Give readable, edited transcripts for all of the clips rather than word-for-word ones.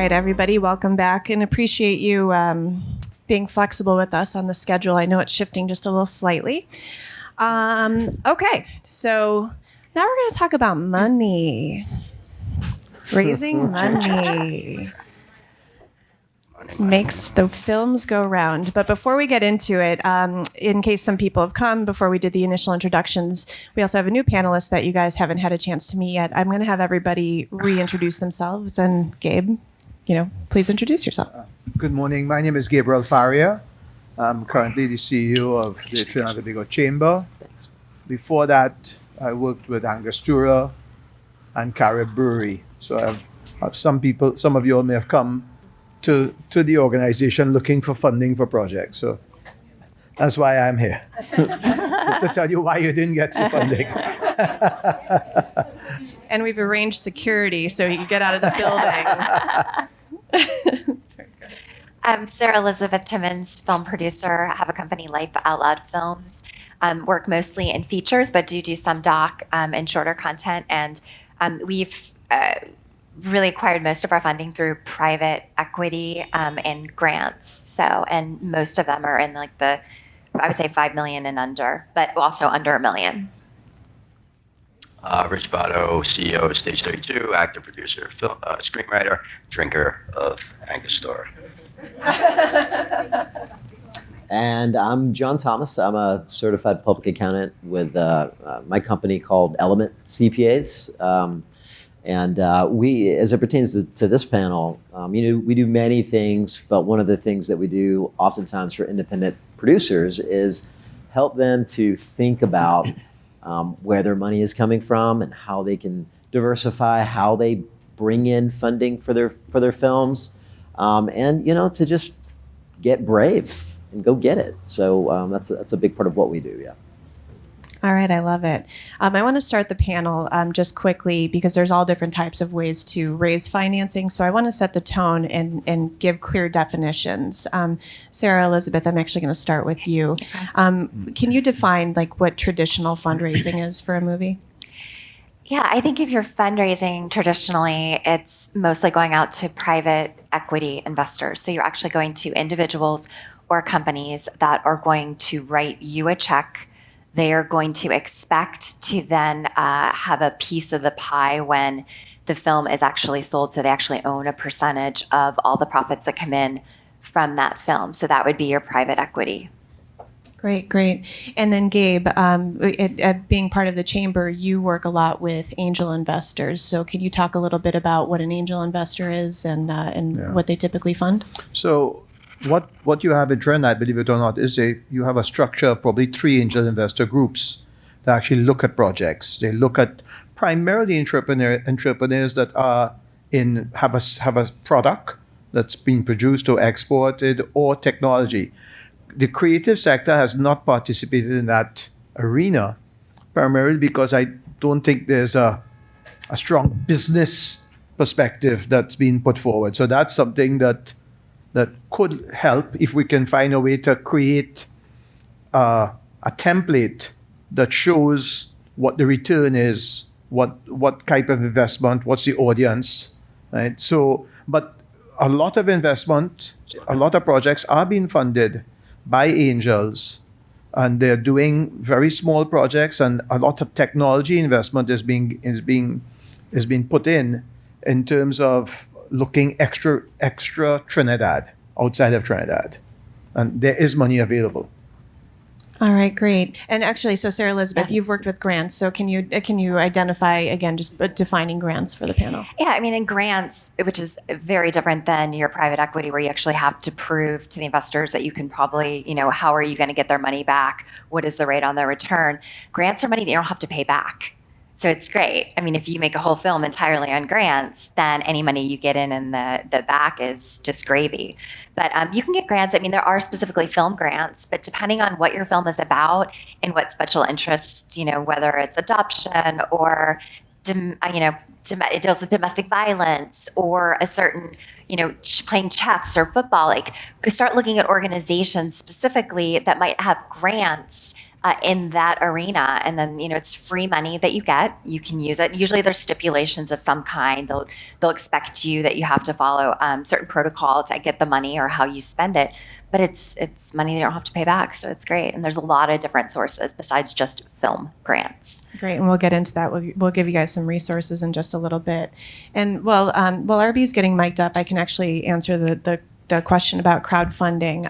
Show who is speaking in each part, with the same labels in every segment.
Speaker 1: right, everybody, welcome back, and appreciate you being flexible with us on the schedule. I know it's shifting just a little slightly. Okay, so now we're going to talk about money. Raising money makes the films go round. But before we get into it, in case some people have come before we did the initial introductions, we also have a new panelist that you guys haven't had a chance to meet yet. I'm going to have everybody reintroduce themselves. And Gabe, please introduce yourself.
Speaker 2: Good morning. My name is Gabriel Faria. I'm currently the CEO of the Trinidad and Tobago Chamber. Before that, I worked with Angostura and Carib Brewery. So I have some of you all may have come to the organization looking for funding for projects. So that's why I'm here, to tell you why you didn't get your funding.
Speaker 1: And we've arranged security so you can get out of the building.
Speaker 3: I'm Sara Elizabeth Timmins, film producer. I have a company, Life Out Loud Films. Work mostly in features, but do some doc and shorter content. And we've really acquired most of our funding through private equity and grants. So, and most of them are in I would say 5 million and under, but also under $1 million.
Speaker 4: Rich Botto, CEO of Stage 32, actor, producer, film, screenwriter, drinker of Angostura.
Speaker 5: And I'm John Thomas. I'm a certified public accountant with my company called Element CPAs. And we, as it pertains to this panel, we do many things, but one of the things that we do oftentimes for independent producers is help them to think about where their money is coming from and how they can diversify, how they bring in funding for their films, and to just get brave and go get it. So that's a big part of what we do. Yeah.
Speaker 1: All right, I love it. I want to start the panel just quickly because there's all different types of ways to raise financing. So I want to set the tone and give clear definitions. Sara Elizabeth, I'm actually going to start with you. Can you define what traditional fundraising is for a movie?
Speaker 3: Yeah, I think if you're fundraising traditionally, it's mostly going out to private equity investors. So you're actually going to individuals or companies that are going to write you a check. They are going to expect to then have a piece of the pie when the film is actually sold. So they actually own a percentage of all the profits that come in from that film. So that would be your private equity.
Speaker 1: Great. And then Gabe, being part of the chamber, you work a lot with angel investors. So can you talk a little bit about what an angel investor is and what they typically fund?
Speaker 2: So what you have in Trinidad, believe it or not, is you have a structure of probably 3 angel investor groups that actually look at projects. They look at primarily entrepreneurs that are have a product that's being produced or exported or technology. The creative sector has not participated in that arena, primarily because I don't think there's a strong business perspective that's been put forward. So that's something that could help if we can find a way to create a template that shows what the return is, what type of investment, what's the audience, right? So, but a lot of investment, a lot of projects are being funded by angels, and they're doing very small projects, and a lot of technology investment is being put in terms of looking extra Trinidad, outside of Trinidad, and there is money available.
Speaker 1: All right, great. And actually, so Sara Elizabeth, you've worked with grants. So can you identify again, just defining grants for the panel?
Speaker 3: Yeah, I mean, in grants, which is very different than your private equity, where you actually have to prove to the investors that you can probably, how are you going to get their money back? What is the rate on their return? Grants are money that you don't have to pay back. So it's great. I mean, if you make a whole film entirely on grants, then any money you get in the back is just gravy. But you can get grants. I mean, there are specifically film grants, but depending on what your film is about and what special interests, whether it's adoption or, it deals with domestic violence or a certain, playing chess or football, start looking at organizations specifically that might have grants in that arena. And then, it's free money that you get. You can use it. Usually there's stipulations of some kind. They'll expect you that you have to follow certain protocol to get the money or how you spend it. But it's money you don't have to pay back. So it's great. And there's a lot of different sources besides just film grants.
Speaker 1: Great, and we'll get into that. We'll give you guys some resources in just a little bit. And while RB's getting mic'd up, I can actually answer the question about crowdfunding.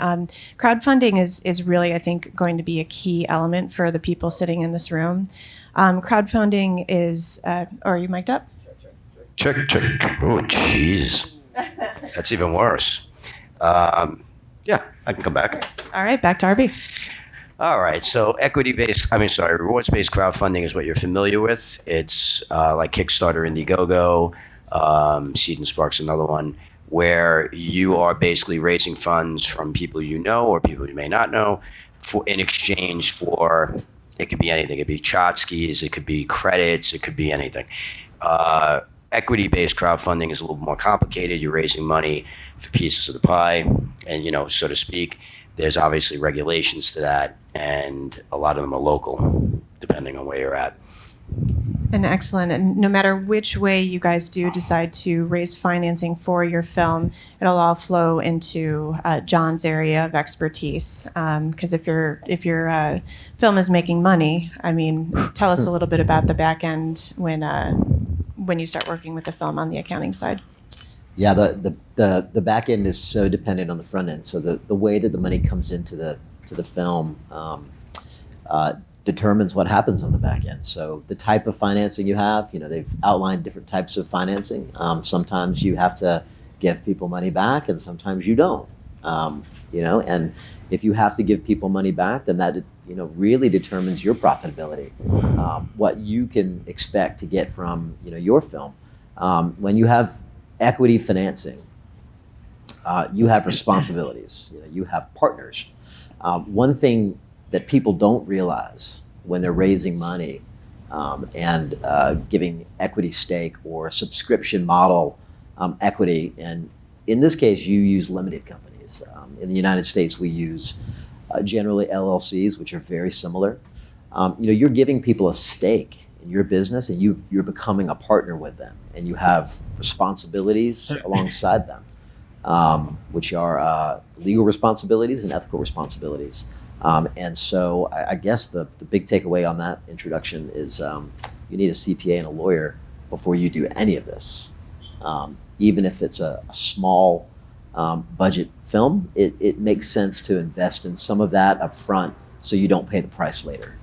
Speaker 1: Crowdfunding is really, I think, going to be a key element for the people sitting in this room. Crowdfunding is, are you mic'd up?
Speaker 4: Check. Oh, jeez. That's even worse. Yeah, I can come back.
Speaker 1: All right, back to RB.
Speaker 4: All right, so rewards-based crowdfunding is what you're familiar with. It's like Kickstarter, Indiegogo, Seed and Spark's another one, where you are basically raising funds from people you know or people you may not know in exchange for, it could be anything. It could be tchotchkes, it could be credits, it could be anything. Equity-based crowdfunding is a little more complicated. You're raising money for pieces of the pie, and so to speak. There's obviously regulations to that, and a lot of them are local, depending on where you're at.
Speaker 1: And excellent. And no matter which way you guys do decide to raise financing for your film, it'll all flow into John's area of expertise. Because if your film is making money, tell us a little bit about the back end when you start working with the film on the accounting side.
Speaker 5: Yeah, the back end is so dependent on the front end. So the way that the money comes into the film determines what happens on the back end. So the type of financing you have, they've outlined different types of financing. Sometimes you have to give people money back, and sometimes you don't. And if you have to give people money back, then that really determines your profitability, what you can expect to get from your film. When you have equity financing, you have responsibilities. You have partners. One thing that people don't realize when they're raising money and giving equity stake or subscription model equity, and in this case, you use limited companies. In the United States, we use generally LLCs, which are very similar. You're giving people a stake in your business, and you're becoming a partner with them, and you have responsibilities alongside them, which are legal responsibilities and ethical responsibilities. And so I guess the big takeaway on that introduction is you need a CPA and a lawyer before you do any of this. Even if it's a small budget film, it makes sense to invest in some of that up front so you don't pay the price later.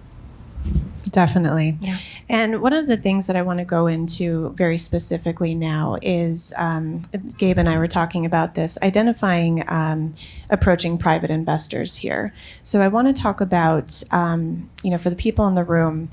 Speaker 1: Definitely.
Speaker 3: Yeah.
Speaker 1: And one of the things that I want to go into very specifically now is, Gabe and I were talking about this, identifying approaching private investors here. So I want to talk about, for the people in the room,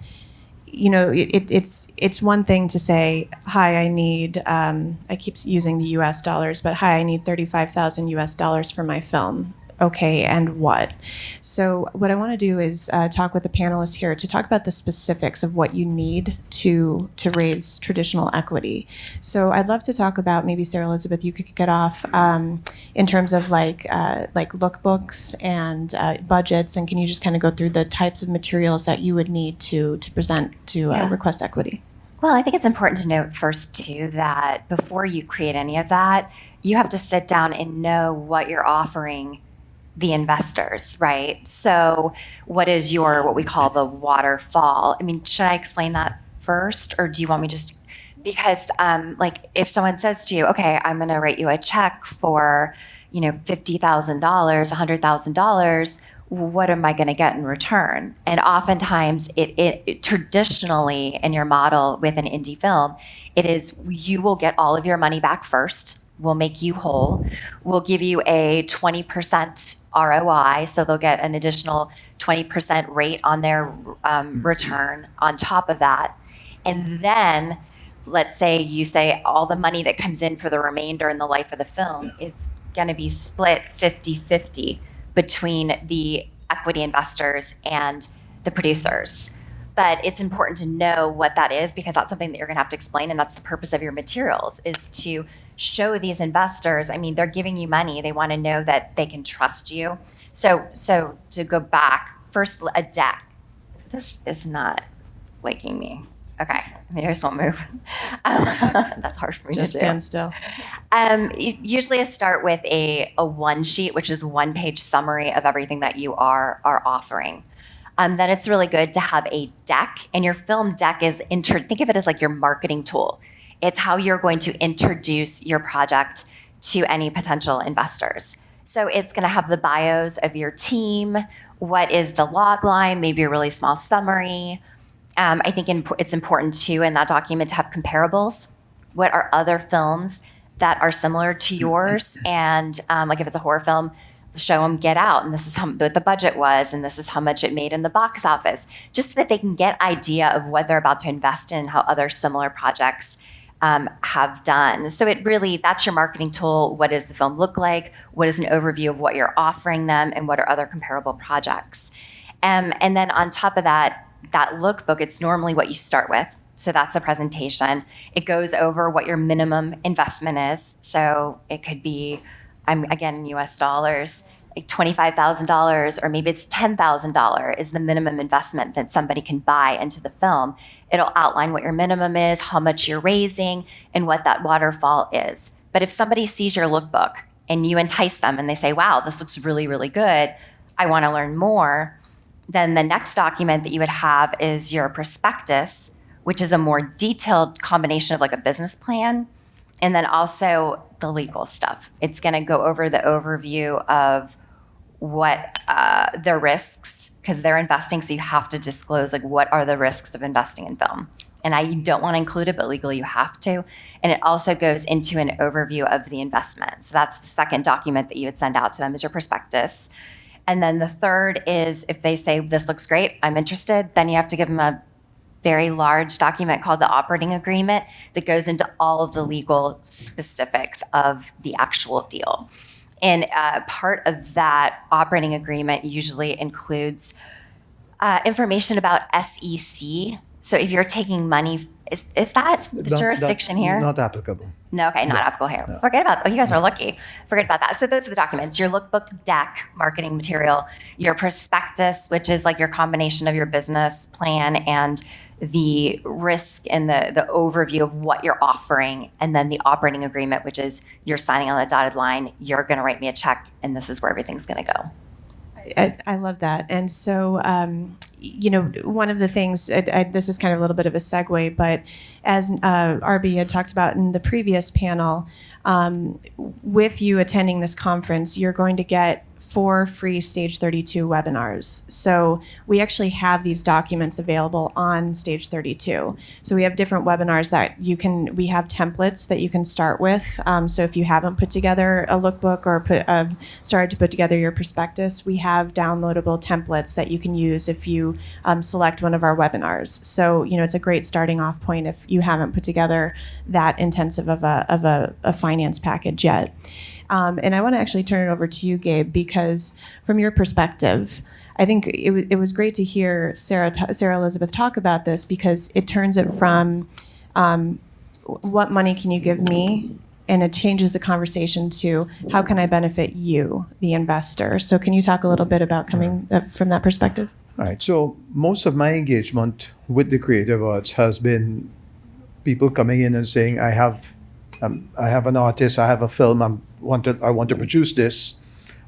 Speaker 1: it's one thing to say, hi, I need, I keep using the US dollars, but hi, I need 35,000 US dollars for my film. Okay, and what? So what I want to do is talk with the panelists here to talk about the specifics of what you need to raise traditional equity. So I'd love to talk about, maybe Sara Elizabeth, you could get off in terms of like lookbooks and budgets, and can you just kind of go through the types of materials that you would need to present to request equity?
Speaker 3: Well, I think it's important to note first, too, that before you create any of that, you have to sit down and know what you're offering the investors, right? So what is what we call the waterfall? Should I explain that first, or do you want me just, because if someone says to you, okay, I'm going to write you a check for, $50,000, $100,000, what am I going to get in return? And oftentimes it traditionally in your model with an indie film, it is you will get all of your money back first. We'll make you whole. We'll give you a 20% ROI, so they'll get an additional 20% rate on their return on top of that. And then, let's say you say all the money that comes in for the remainder in the life of the film is going to be split 50-50 between the equity investors and the producers. But it's important to know what that is, because that's something that you're going to have to explain, and that's the purpose of your materials, is to show these investors, they're giving you money. They want to know that they can trust you. So to go back, first, a deck. This is not liking me. Okay, maybe I just won't move. That's hard for me
Speaker 1: Just
Speaker 3: to do.
Speaker 1: stand still.
Speaker 3: Usually I start with a one sheet, which is 1-page summary of everything that you are offering. Then it's really good to have a deck, and your film deck is think of it as like your marketing tool. It's how you're going to introduce your project to any potential investors. So it's going to have the bios of your team, what is the log line, maybe a really small summary. I think it's important too in that document to have comparables. What are other films that are similar to yours? And like if it's a horror film, show them Get Out, and this is what the budget was, and this is how much it made in the box office, just so that they can get idea of what they're about to invest in, how other similar projects have done. So that's your marketing tool. What does the film look like? What is an overview of what you're offering them, and what are other comparable projects? And then on top of that lookbook, it's normally what you start with. So that's a presentation. It goes over what your minimum investment is. So it could be, again in US dollars, like $25,000, or maybe it's $10,000 is the minimum investment that somebody can buy into the film. It'll outline what your minimum is, how much you're raising, and what that waterfall is. But if somebody sees your lookbook and you entice them and they say, wow, this looks really, really good, I want to learn more, then the next document that you would have is your prospectus, which is a more detailed combination of like a business plan, and then also the legal stuff. It's going to go over the overview of what the risks, because they're investing, so you have to disclose like what are the risks of investing in film. And you don't want to include it, but legally you have to. And it also goes into an overview of the investment. So that's the second document that you would send out to them is your prospectus. And then the third is if they say, this looks great, I'm interested, then you have to give them a very large document called the operating agreement that goes into all of the legal specifics of the actual deal. And part of that operating agreement usually includes information about SEC. So if you're taking money, is that the jurisdiction here?
Speaker 2: Not applicable.
Speaker 3: No, okay, not applicable here. No. Forget about, you guys are lucky. Forget about that. So those are the documents, your lookbook, deck, marketing material, your prospectus, which is like your combination of your business plan and the risk and the overview of what you're offering, and then the operating agreement, which is you're signing on the dotted line, you're going to write me a check, and this is where everything's going to go.
Speaker 1: I love that. And so, one of the things, this is kind of a little bit of a segue, but as RB had talked about in the previous panel, with you attending this conference, you're going to get 4 free Stage 32 webinars. So we actually have these documents available on Stage 32. So we have different webinars that we have templates that you can start with. So if you haven't put together a lookbook or started to put together your prospectus, we have downloadable templates that you can use if you select one of our webinars. So, it's a great starting off point if you haven't put together that intensive of a finance package yet. And I want to actually turn it over to you, Gabe, because from your perspective, I think it was great to hear Sara Elizabeth talk about this, because it turns it from what money can you give me, and it changes the conversation to how can I benefit you, the investor. So can you talk a little bit about coming from that perspective?
Speaker 2: All right. So most of my engagement with the creative arts has been people coming in and saying, I have an artist, I have a film, I want to produce this.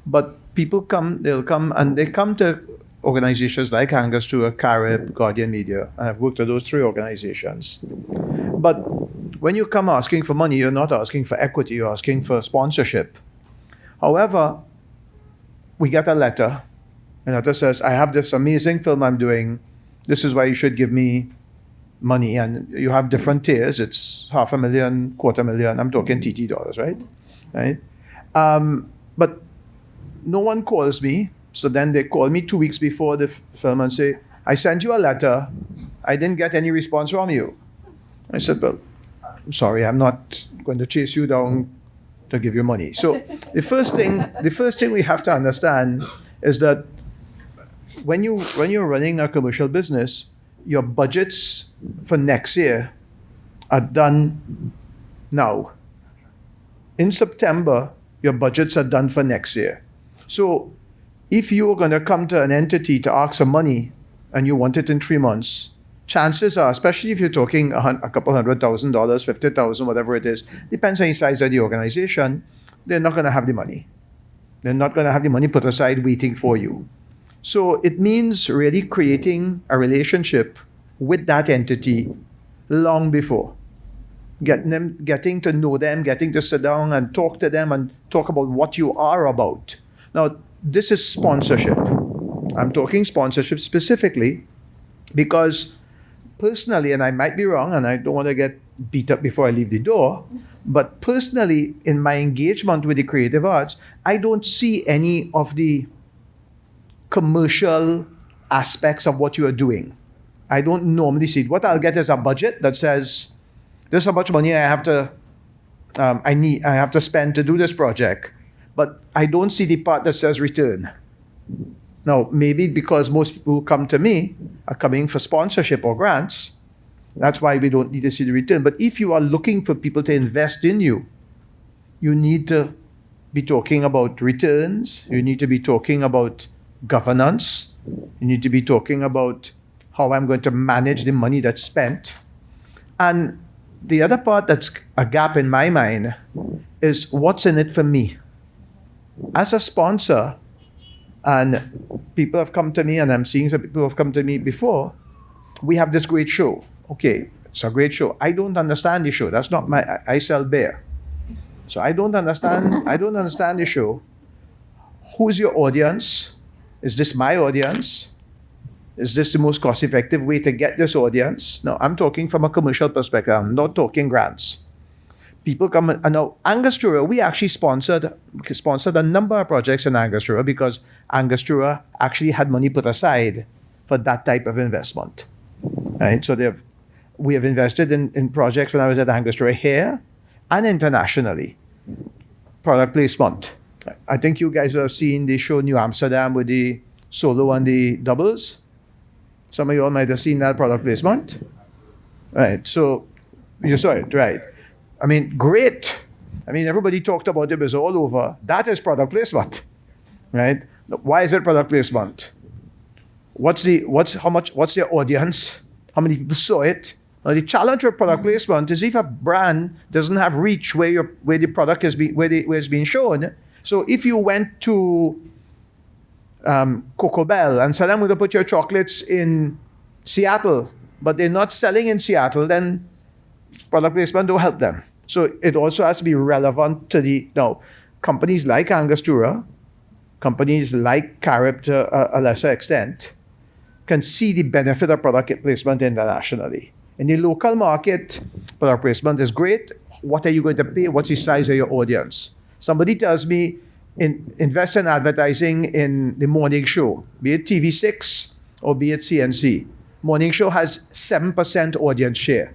Speaker 2: But they'll come to organizations like Angus to Carib, Guardian Media, and I've worked with those 3 organizations. But when you come asking for money, you're not asking for equity, you're asking for sponsorship. However, we get a letter, and the letter says, I have this amazing film I'm doing, this is why you should give me money. And you have different tiers. It's $500,000, $250,000. I'm talking TT dollars, right? But no one calls me. So then they call me 2 weeks before the film and say, I sent you a letter. I didn't get any response from you. I said, well, I'm sorry, I'm not going to chase you down to give you money. So the first thing we have to understand is that when you're running a commercial business, your budgets for next year are done now. In September, your budgets are done for next year. So if you are going to come to an entity to ask for money, and you want it in 3 months, chances are, especially if you're talking a couple $100,000, 50,000, whatever it is, depends on the size of the organization, they're not going to have the money. They're not going to have the money put aside waiting for you. So it means really creating a relationship with that entity long before. Getting to know them, getting to sit down and talk to them and talk about what you are about. Now, this is sponsorship. I'm talking sponsorship specifically because personally, and I might be wrong, and I don't want to get beat up before I leave the door, but personally, in my engagement with the creative arts, I don't see any of the commercial aspects of what you are doing. I don't normally see it. What I'll get is a budget that says, "This is how much money I have to, I have to spend to do this project," but I don't see the part that says return. Now, maybe because most people who come to me are coming for sponsorship or grants, that's why we don't need to see the return. But if you are looking for people to invest in you, you need to be talking about returns. You need to be talking about governance. You need to be talking about how I'm going to manage the money that's spent. And the other part that's a gap in my mind is what's in it for me. As a sponsor, and people have come to me, and I'm seeing some people who have come to me before, we have this great show. Okay, it's a great show. I don't understand the show. That's not I sell beer. So I don't understand the show. Who's your audience? Is this my audience? Is this the most cost-effective way to get this audience? No, I'm talking from a commercial perspective. I'm not talking grants. People come and now Angostura, we actually sponsored a number of projects in Angostura because Angostura actually had money put aside for that type of investment. Right? So we have invested in projects when I was at Angostura here and internationally. Product placement. I think you guys have seen the show New Amsterdam with the solo and the doubles. Some of you all might have seen that product placement. Right. So you saw it, right? I mean, great. I mean, everybody talked about it, it was all over. That is product placement, right? Why is it product placement? What's their audience? How many people saw it? Now, the challenge with product placement is if a brand doesn't have reach where the product where it's being shown. So if you went to Coco Bell and said, "I'm going to put your chocolates in Seattle," but they're not selling in Seattle, then product placement don't help them. So it also has to be relevant to companies like Angostura, companies like Carib to a lesser extent, can see the benefit of product placement internationally. In the local market, product placement is great. What are you going to pay? What's the size of your audience? Somebody tells me, invest in advertising in the morning show, be it TV6 or be it CNC. Morning show has 7% audience share.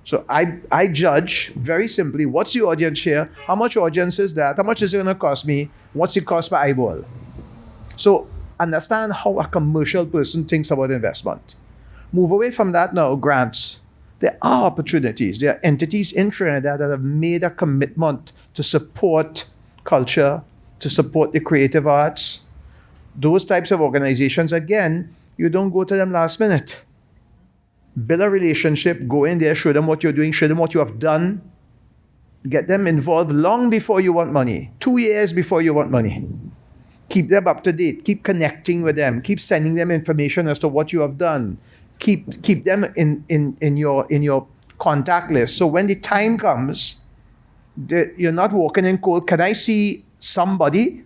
Speaker 2: So I judge very simply, what's the audience share? How much audience is that? How much is it going to cost me? What's the cost per eyeball? So understand how a commercial person thinks about investment. Move away from that now, grants. There are opportunities. There are entities in Trinidad that have made a commitment to support culture, to support the creative arts. Those types of organizations, again, you don't go to them last minute. Build a relationship, go in there, show them what you're doing, show them what you have done. Get them involved long before you want money, 2 years before you want money. Keep them up to date, keep connecting with them, keep sending them information as to what you have done. Keep them in your contact list. So when the time comes, you're not walking in cold. Can I see somebody?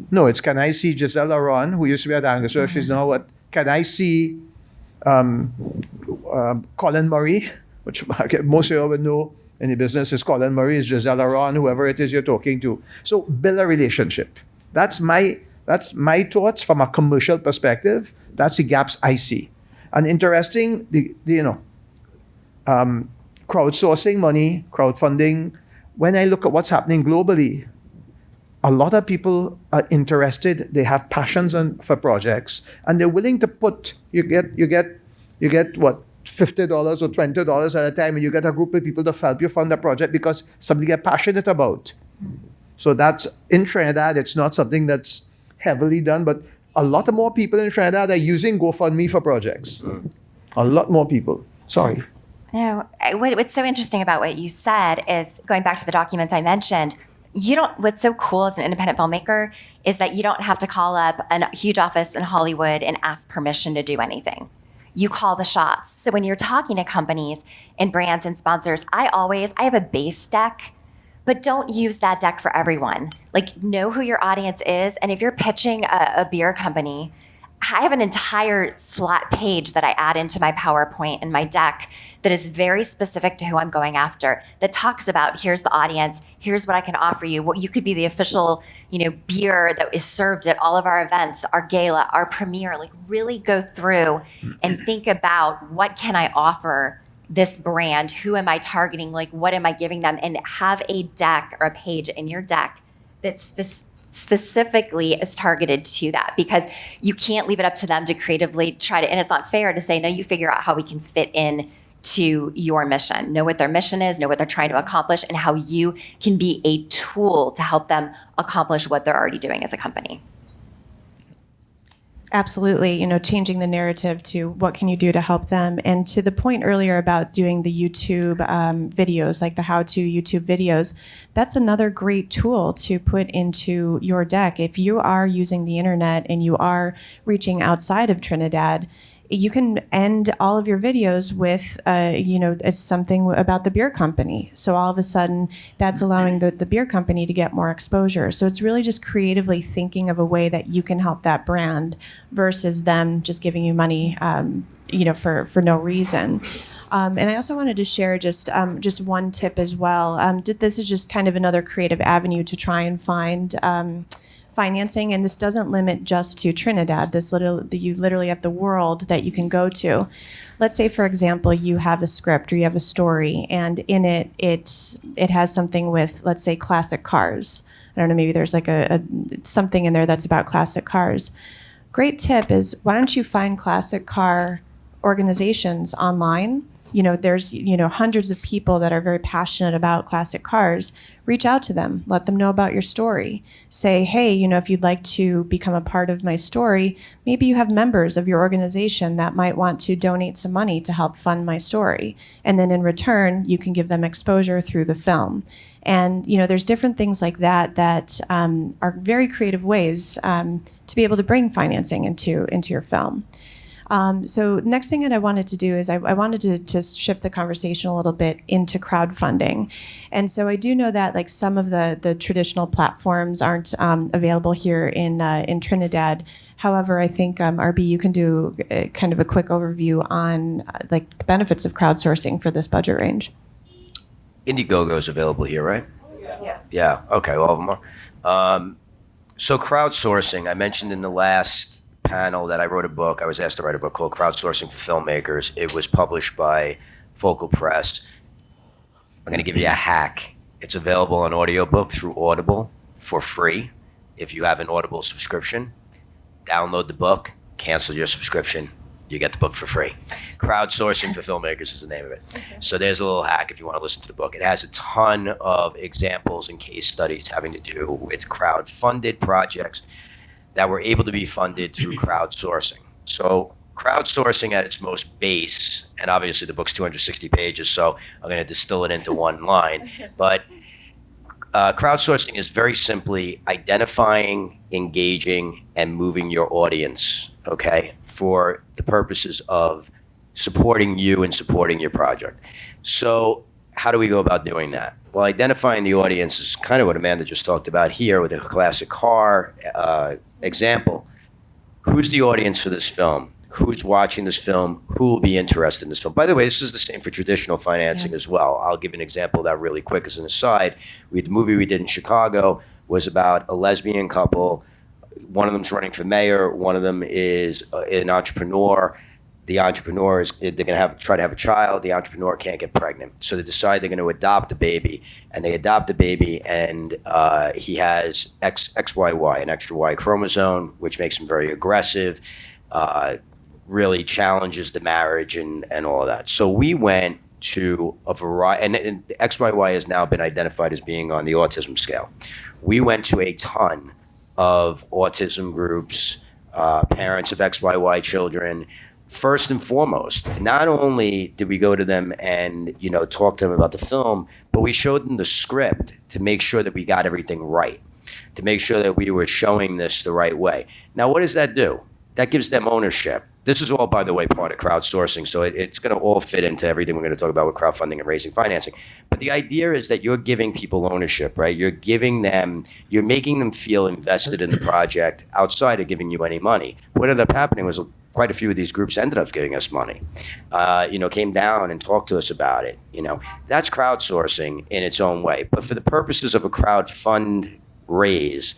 Speaker 2: No, it's can I see Giselle Aron, who used to be at Angostura, she's now what? Can I see Colin Murray, which most of you would know in the business is Colin Murray, is Giselle Aron, whoever it is you're talking to. So build a relationship. That's my thoughts from a commercial perspective. That's the gaps I see. And interesting, crowdsourcing money, crowdfunding. When I look at what's happening globally, a lot of people are interested. They have passions for projects, and they're willing to put. You get what, $50 or $20 at a time, and you get a group of people to help you fund the project because something you're passionate about. So that's in Trinidad. It's not something that's heavily done, but a lot of more people in Trinidad are using GoFundMe for projects. A lot more people. Sorry.
Speaker 3: No, what's so interesting about what you said is going back to the documents I mentioned. What's so cool as an independent filmmaker is that you don't have to call up a huge office in Hollywood and ask permission to do anything. You call the shots. So when you're talking to companies and brands and sponsors, I have a base deck, but don't use that deck for everyone. Like, know who your audience is. And if you're pitching a beer company, I have an entire slot page that I add into my PowerPoint and my deck that is very specific to who I'm going after, that talks about, here's the audience, here's what I can offer you. What you could be the official, beer that is served at all of our events, our gala, our premiere. Like, really go through and think about, what can I offer this brand? Who am I targeting? Like, what am I giving them? And have a deck or a page in your deck that's specifically is targeted to that, because you can't leave it up to them to creatively try to, and it's not fair to say, no, you figure out how we can fit in to your mission. Know what their mission is, know what they're trying to accomplish, and how you can be a tool to help them accomplish what they're already doing as a company.
Speaker 1: Absolutely, changing the narrative to what can you do to help them. And to the point earlier about doing the YouTube videos, like the how-to YouTube videos, that's another great tool to put into your deck. If you are using the internet and you are reaching outside of Trinidad, you can end all of your videos with, it's something about the beer company. So all of a sudden, that's allowing the beer company to get more exposure. So it's really just creatively thinking of a way that you can help that brand versus them just giving you money, for no reason. And I also wanted to share just one tip as well. This is just kind of another creative avenue to try and find financing, and this doesn't limit just to Trinidad. You literally have the world that you can go to. Let's say, for example, you have a script or you have a story, and in it has something with, let's say, classic cars. I don't know, maybe there's like a something in there that's about classic cars. Great tip is, why don't you find classic car organizations online? There's hundreds of people that are very passionate about classic cars. Reach out to them, let them know about your story. Say, hey, if you'd like to become a part of my story, maybe you have members of your organization that might want to donate some money to help fund my story. And then in return, you can give them exposure through the film. And, there's different things like that are very creative ways to be able to bring financing into your film. So next thing that I wanted to do is I wanted to shift the conversation a little bit into crowdfunding. And so I do know that like some of the traditional platforms aren't available here in Trinidad. However, I think RB, you can do kind of a quick overview on like the benefits of crowdsourcing for this budget range.
Speaker 4: Indiegogo is available here, right?
Speaker 3: Yeah.
Speaker 4: Yeah. Okay. All of them are. So crowdsourcing, I mentioned in the last panel that I wrote a book. I was asked to write a book called Crowdsourcing for Filmmakers. It was published by Focal Press. I'm going to give you a hack. It's available on audiobook through Audible for free. If you have an Audible subscription, download the book, cancel your subscription, you get the book for free. Crowdsourcing for Filmmakers is the name of it. Okay. So there's a little hack if you want to listen to the book. It has a ton of examples and case studies having to do with crowd-funded projects that were able to be funded through crowdsourcing. So crowdsourcing at its most base, and obviously the book's 260 pages, so I'm going to distill it into one line, but crowdsourcing is very simply identifying, engaging, and moving your audience, okay, for the purposes of supporting you and supporting your project. So how do we go about doing that? Well, identifying the audience is kind of what Amanda just talked about here with a classic car example. Who's the audience for this film? Who's watching this film? Who will be interested in this film? By the way, this is the same for traditional financing as well. I'll give an example of that really quick as an aside. The movie we did in Chicago was about a lesbian couple. One of them's running for mayor. One of them is an entrepreneur. The entrepreneur they're going to try to have a child. The entrepreneur can't get pregnant. So they decide they're going to adopt a baby. And they adopt a baby, and he has XYY, an extra Y chromosome, which makes him very aggressive, really challenges the marriage and all of that. So we went to a variety, and XYY has now been identified as being on the autism scale. We went to a ton of autism groups, parents of XYY children. First and foremost, not only did we go to them and, talk to them about the film, but we showed them the script to make sure that we got everything right, to make sure that we were showing this the right way. Now, what does that do? That gives them ownership. This is all, by the way, part of crowdsourcing, so it's going to all fit into everything we're going to talk about with crowdfunding and raising financing. But the idea is that you're giving people ownership, right? You're making them feel invested in the project outside of giving you any money. What ended up happening was quite a few of these groups ended up giving us money, came down and talked to us about it. That's crowdsourcing in its own way. But for the purposes of a crowdfund raise,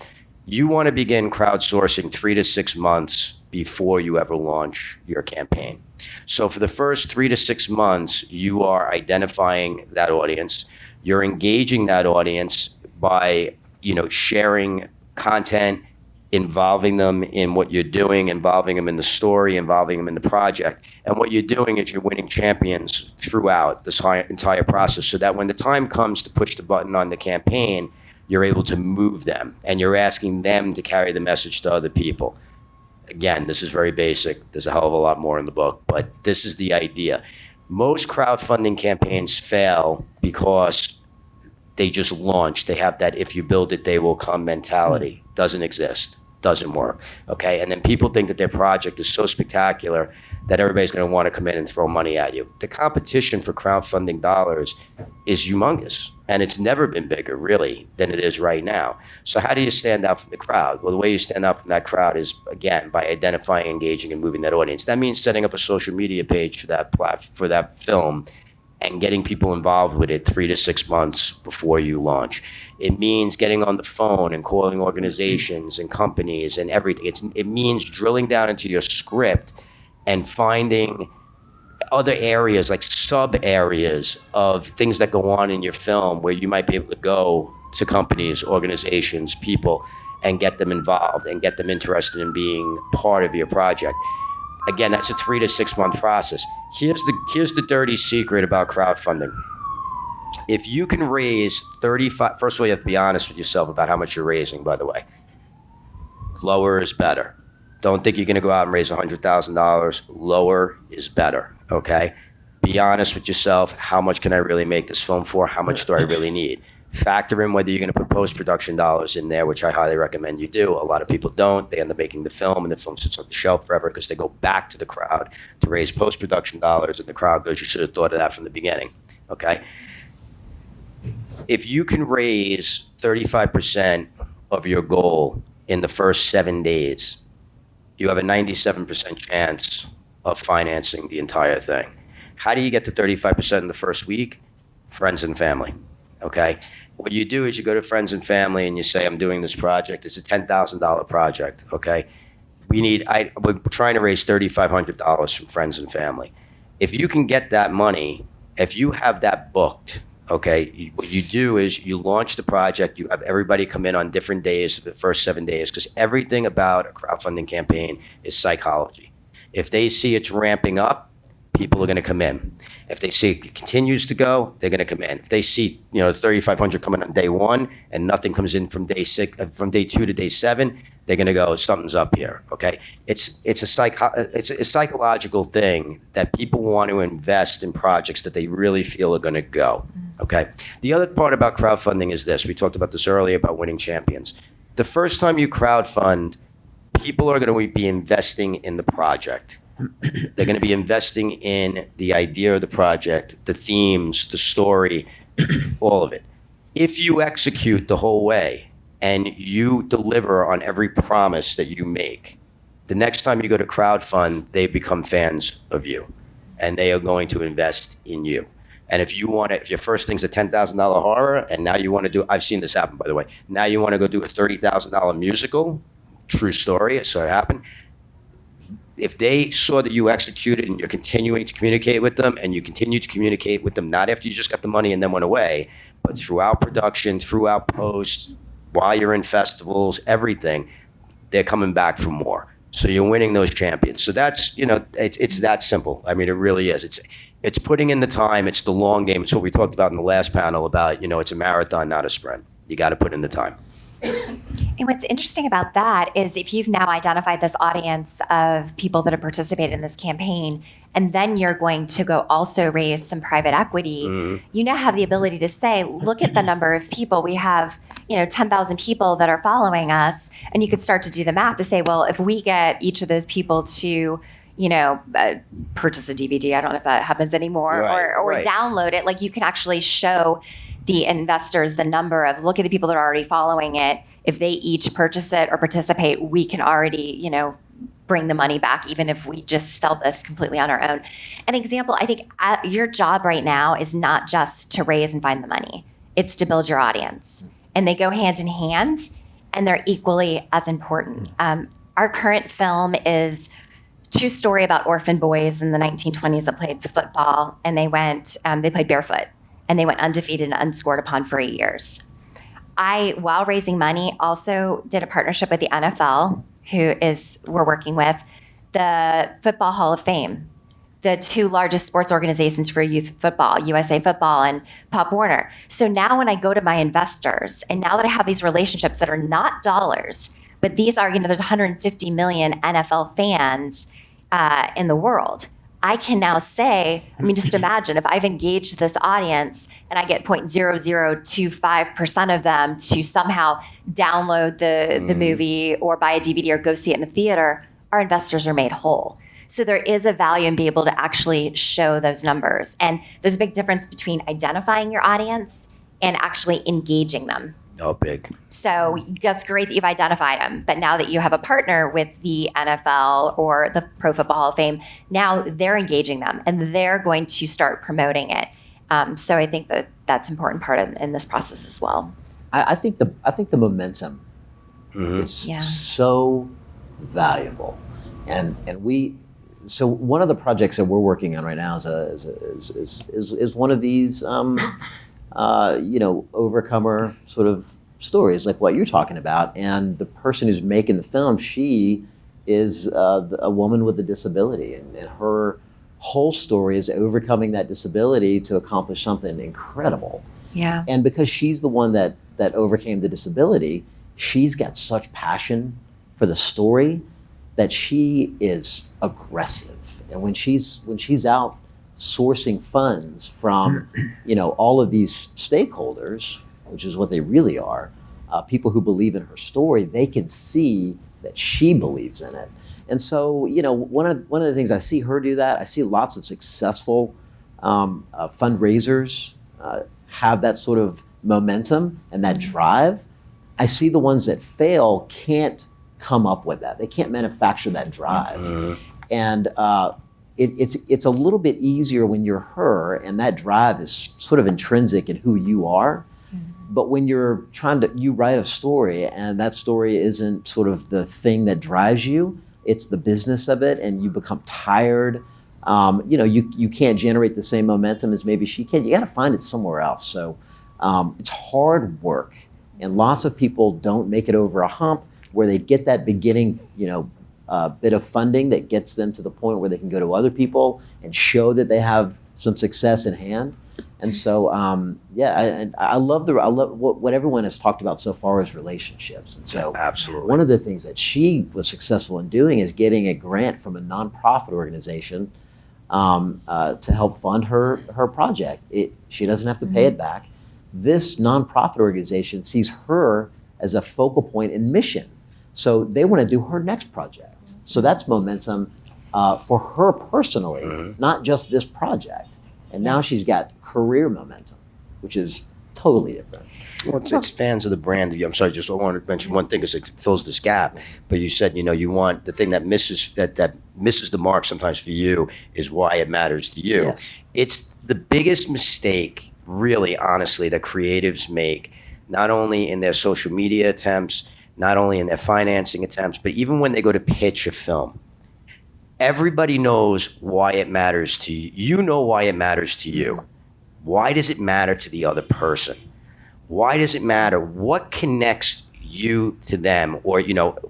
Speaker 4: you want to begin crowdsourcing 3 to 6 months before you ever launch your campaign. So for the first 3 to 6 months, you are identifying that audience. You're engaging that audience by, sharing content, involving them in what you're doing, involving them in the story, involving them in the project. And what you're doing is you're winning champions throughout this entire process, so that when the time comes to push the button on the campaign, you're able to move them and you're asking them to carry the message to other people. Again, this is very basic. There's a hell of a lot more in the book, but this is the idea. Most crowdfunding campaigns fail because they just launch. They have that if you build it, they will come mentality. Doesn't exist. Doesn't work. Okay. And then people think that their project is so spectacular that everybody's going to want to come in and throw money at you. The competition for crowdfunding dollars is humongous, and it's never been bigger, really, than it is right now. So how do you stand out from the crowd? Well, the way you stand out from that crowd is, again, by identifying, engaging, and moving that audience. That means setting up a social media page for that film and getting people involved with it 3 to 6 months before you launch. It means getting on the phone and calling organizations and companies and everything. It means drilling down into your script and finding other areas, like sub areas of things that go on in your film where you might be able to go to companies, organizations, people, and get them involved and get them interested in being part of your project. Again, that's a 3 to 6 month process. Here's the dirty secret about crowdfunding. If you can raise 35, first of all, you have to be honest with yourself about how much you're raising, by the way. Lower is better. Don't think you're going to go out and raise $100,000. Lower is better, okay? Be honest with yourself. How much can I really make this film for? How much do I really need? Factor in whether you're going to put post-production dollars in there, which I highly recommend you do. A lot of people don't. They end up making the film, and the film sits on the shelf forever because they go back to the crowd to raise post-production dollars, and the crowd goes, you should have thought of that from the beginning, okay? If you can raise 35% of your goal in the first 7 days, you have a 97% chance of financing the entire thing. How do you get to 35% in the first week? Friends and family, okay? What you do is you go to friends and family and you say, I'm doing this project. It's a $10,000 project, okay? We're trying to raise $3,500 from friends and family. If you can get that money, if you have that booked, okay, what you do is you launch the project, you have everybody come in on different days, the first 7 days, because everything about a crowdfunding campaign is psychology. If they see it's ramping up, people are going to come in. If they see it continues to go, they're going to come in. If they see, 3,500 coming on day one and nothing comes in from day 2 to day 7, they're going to go, something's up here. Okay, it's a psychological thing that people want to invest in projects that they really feel are going to go. Okay. The other part about crowdfunding is this. We talked about this earlier about winning champions. The first time you crowdfund, people are going to be investing in the project. They're going to be investing in the idea of the project, the themes, the story, all of it. If you execute the whole way and you deliver on every promise that you make, the next time you go to crowdfund, they become fans of you and they are going to invest in you. And if your first thing's a $10,000 horror, and now you want to do, I've seen this happen, by the way, now you want to go do a $30,000 musical, true story, it sort of happened. If they saw that you executed and you're continuing to communicate with them, and you continue to communicate with them, not after you just got the money and then went away, but throughout production, throughout post, while you're in festivals, everything, they're coming back for more. So you're winning those champions. So that's, it's that simple. I mean, it really is. It's putting in the time. It's the long game. It's what we talked about in the last panel about, it's a marathon, not a sprint. You got to put in the time.
Speaker 3: And what's interesting about that is if you've now identified this audience of people that have participated in this campaign, and then you're going to go also raise some private equity, you now have the ability to say, look at the number of people. We have, 10,000 people that are following us. And you could start to do the math to say, well, if we get each of those people to purchase a DVD. I don't know if that happens anymore,
Speaker 4: Right,
Speaker 3: or
Speaker 4: right.
Speaker 3: download it. Like you can actually show the investors the number of look at the people that are already following it. If they each purchase it or participate, we can already, bring the money back, even if we just sell this completely on our own. An example, I think your job right now is not just to raise and find the money. It's to build your audience. And they go hand in hand, and they're equally as important. Our current film is true story about orphan boys in the 1920s that played football, and they played barefoot, and they went undefeated and unscored upon for 8 years. I, while raising money, also did a partnership with the NFL, we're working with, the Football Hall of Fame, the two largest sports organizations for youth football, USA Football and Pop Warner. So now when I go to my investors, and now that I have these relationships that are not dollars, but these are, there's 150 million NFL fans in the world. I can now say, just imagine if I've engaged this audience and I get 0.0025% of them to somehow download the movie or buy a DVD or go see it in the theater, our investors are made whole. So there is a value in being able to actually show those numbers. And there's a big difference between identifying your audience and actually engaging them.
Speaker 4: Oh, big.
Speaker 3: So that's great that you've identified them. But now that you have a partner with the NFL or the Pro Football Hall of Fame, now they're engaging them and they're going to start promoting it. So I think that's an important part in this process as well.
Speaker 5: I think the momentum is so valuable, and so one of the projects that we're working on right now is one of these overcomer sort of stories like what you're talking about. And the person who's making the film, she is a woman with a disability, and her whole story is overcoming that disability to accomplish something incredible.
Speaker 3: Yeah.
Speaker 5: And because she's the one that overcame the disability, she's got such passion for the story that she is aggressive. And when she's out sourcing funds from all of these stakeholders, which is what they really are, people who believe in her story, they can see that she believes in it. And so one of the things I see her do that, I see lots of successful fundraisers have that sort of momentum and that drive. I see the ones that fail can't come up with that. They can't manufacture that drive. And it's a little bit easier when you're her and that drive is sort of intrinsic in who you are. But when you're you write a story and that story isn't sort of the thing that drives you, it's the business of it, and you become tired. You can't generate the same momentum as maybe she can. You got to find it somewhere else. So it's hard work, and lots of people don't make it over a hump where they get that beginning, bit of funding that gets them to the point where they can go to other people and show that they have some success in hand. And so, I love what everyone has talked about so far is relationships. And so,
Speaker 4: Absolutely.
Speaker 5: One of the things that she was successful in doing is getting a grant from a nonprofit organization to help fund her project. She doesn't have to pay it back. This nonprofit organization sees her as a focal point in mission. So they want to do her next project. So that's momentum for her personally, not just this project. And now she's got career momentum, which is totally different.
Speaker 4: Well, it's fans of the brand. I'm sorry, just I want to mention one thing because it fills this gap. But you said, you want the thing that misses the mark sometimes for you is why it matters to you.
Speaker 5: Yes.
Speaker 4: It's the biggest mistake, really, honestly, that creatives make, not only in their social media attempts, not only in their financing attempts, but even when they go to pitch a film. Everybody knows why it matters to you. You know why it matters to you. Why does it matter to the other person? Why does it matter? What connects you to them, or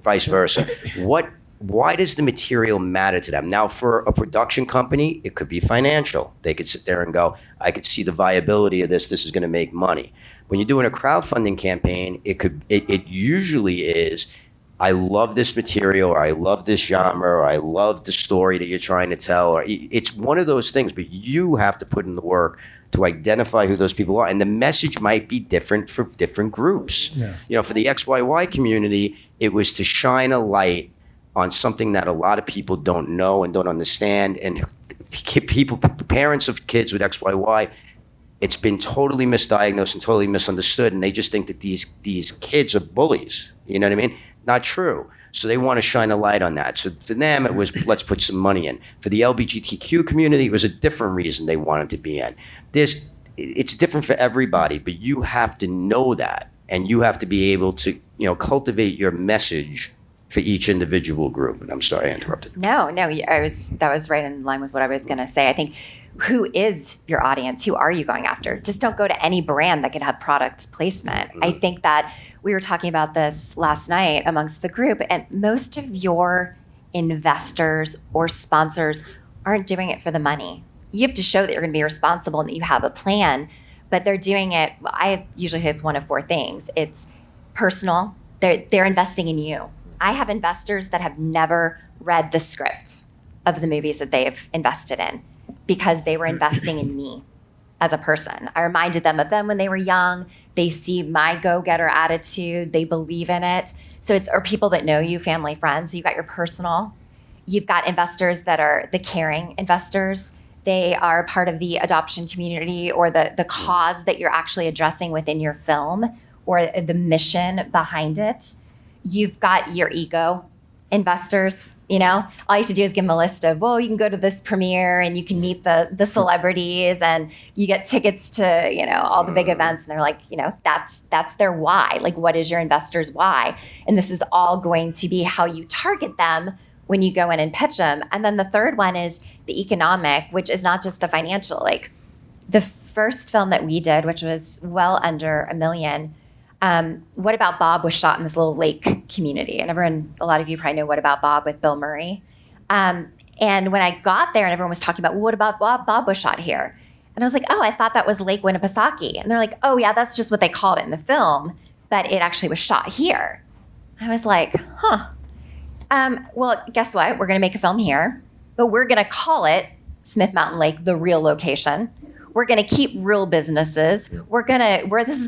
Speaker 4: vice versa? What why does the material matter to them? Now, for a production company, it could be financial. They could sit there and go, I could see the viability of this. This is going to make money. When you're doing a crowdfunding campaign, it usually is, I love this material, or I love this genre, or I love the story that you're trying to tell. Or it's one of those things, but you have to put in the work to identify who those people are. And the message might be different for different groups.
Speaker 2: Yeah.
Speaker 4: You know, for the XYY community, it was to shine a light on something that a lot of people don't know and don't understand. And people, parents of kids with XYY, it's been totally misdiagnosed and totally misunderstood. And they just think that these kids are bullies. You know what I mean? Not true. So they want to shine a light on that. So for them, it was, let's put some money in. For the LGBTQ community, it was a different reason they wanted to be in. It's different for everybody, but you have to know that, and you have to be able to, cultivate your message for each individual group. And I'm sorry I interrupted.
Speaker 3: No, that was right in line with what I was going to say. I think, who is your audience? Who are you going after? Just don't go to any brand that can have product placement. I think that we were talking about this last night amongst the group, and most of your investors or sponsors aren't doing it for the money. You have to show that you're going to be responsible and that you have a plan, but they're doing it. I usually say it's one of four things. It's personal. They're investing in you. I have investors that have never read the script of the movies that they've invested in because they were investing in me as a person. I reminded them of them when they were young. They see my go-getter attitude. They believe in it. So or people that know you, family, friends. You've got your personal. You've got investors that are the caring investors. They are part of the adoption community or the cause that you're actually addressing within your film or the mission behind it. You've got your ego investors. All you have to do is give them a list of, well, you can go to this premiere and you can meet the celebrities and you get tickets to, all the big events. And they're like, that's their why. Like, what is your investor's why? And this is all going to be how you target them when you go in and pitch them. And then the third one is the economic, which is not just the financial. Like the first film that we did, which was well under $1 million, What About Bob was shot in this little lake community. And a lot of you probably know What About Bob with Bill Murray. And when I got there and everyone was talking about, well, what about Bob? Bob was shot here. And I was like, oh, I thought that was Lake Winnipesaukee. And they're like, oh yeah, that's just what they called it in the film, but it actually was shot here. I was like, huh. Well, guess what? We're going to make a film here, but we're going to call it Smith Mountain Lake, the real location. We're going to keep real businesses. This is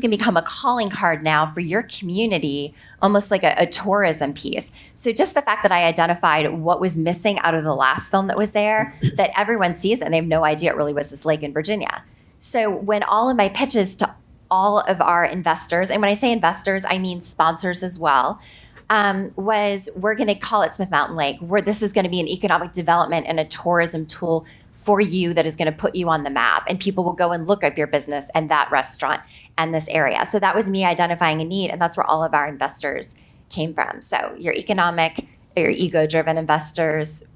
Speaker 3: going to become a calling card now for your community, almost like a tourism piece. So just the fact that I identified what was missing out of the last film that was there, that everyone sees and they have no idea it really was this lake in Virginia. So when all of my pitches to all of our investors, and when I say investors, I mean sponsors as well, was we're going to call it Smith Mountain Lake, where this is going to be an economic development and a tourism tool for you that is going to put you on the map, and people will go and look up your business and that restaurant and this area. So that was me identifying a need, and that's where all of our investors came from. So your economic, your ego-driven investors,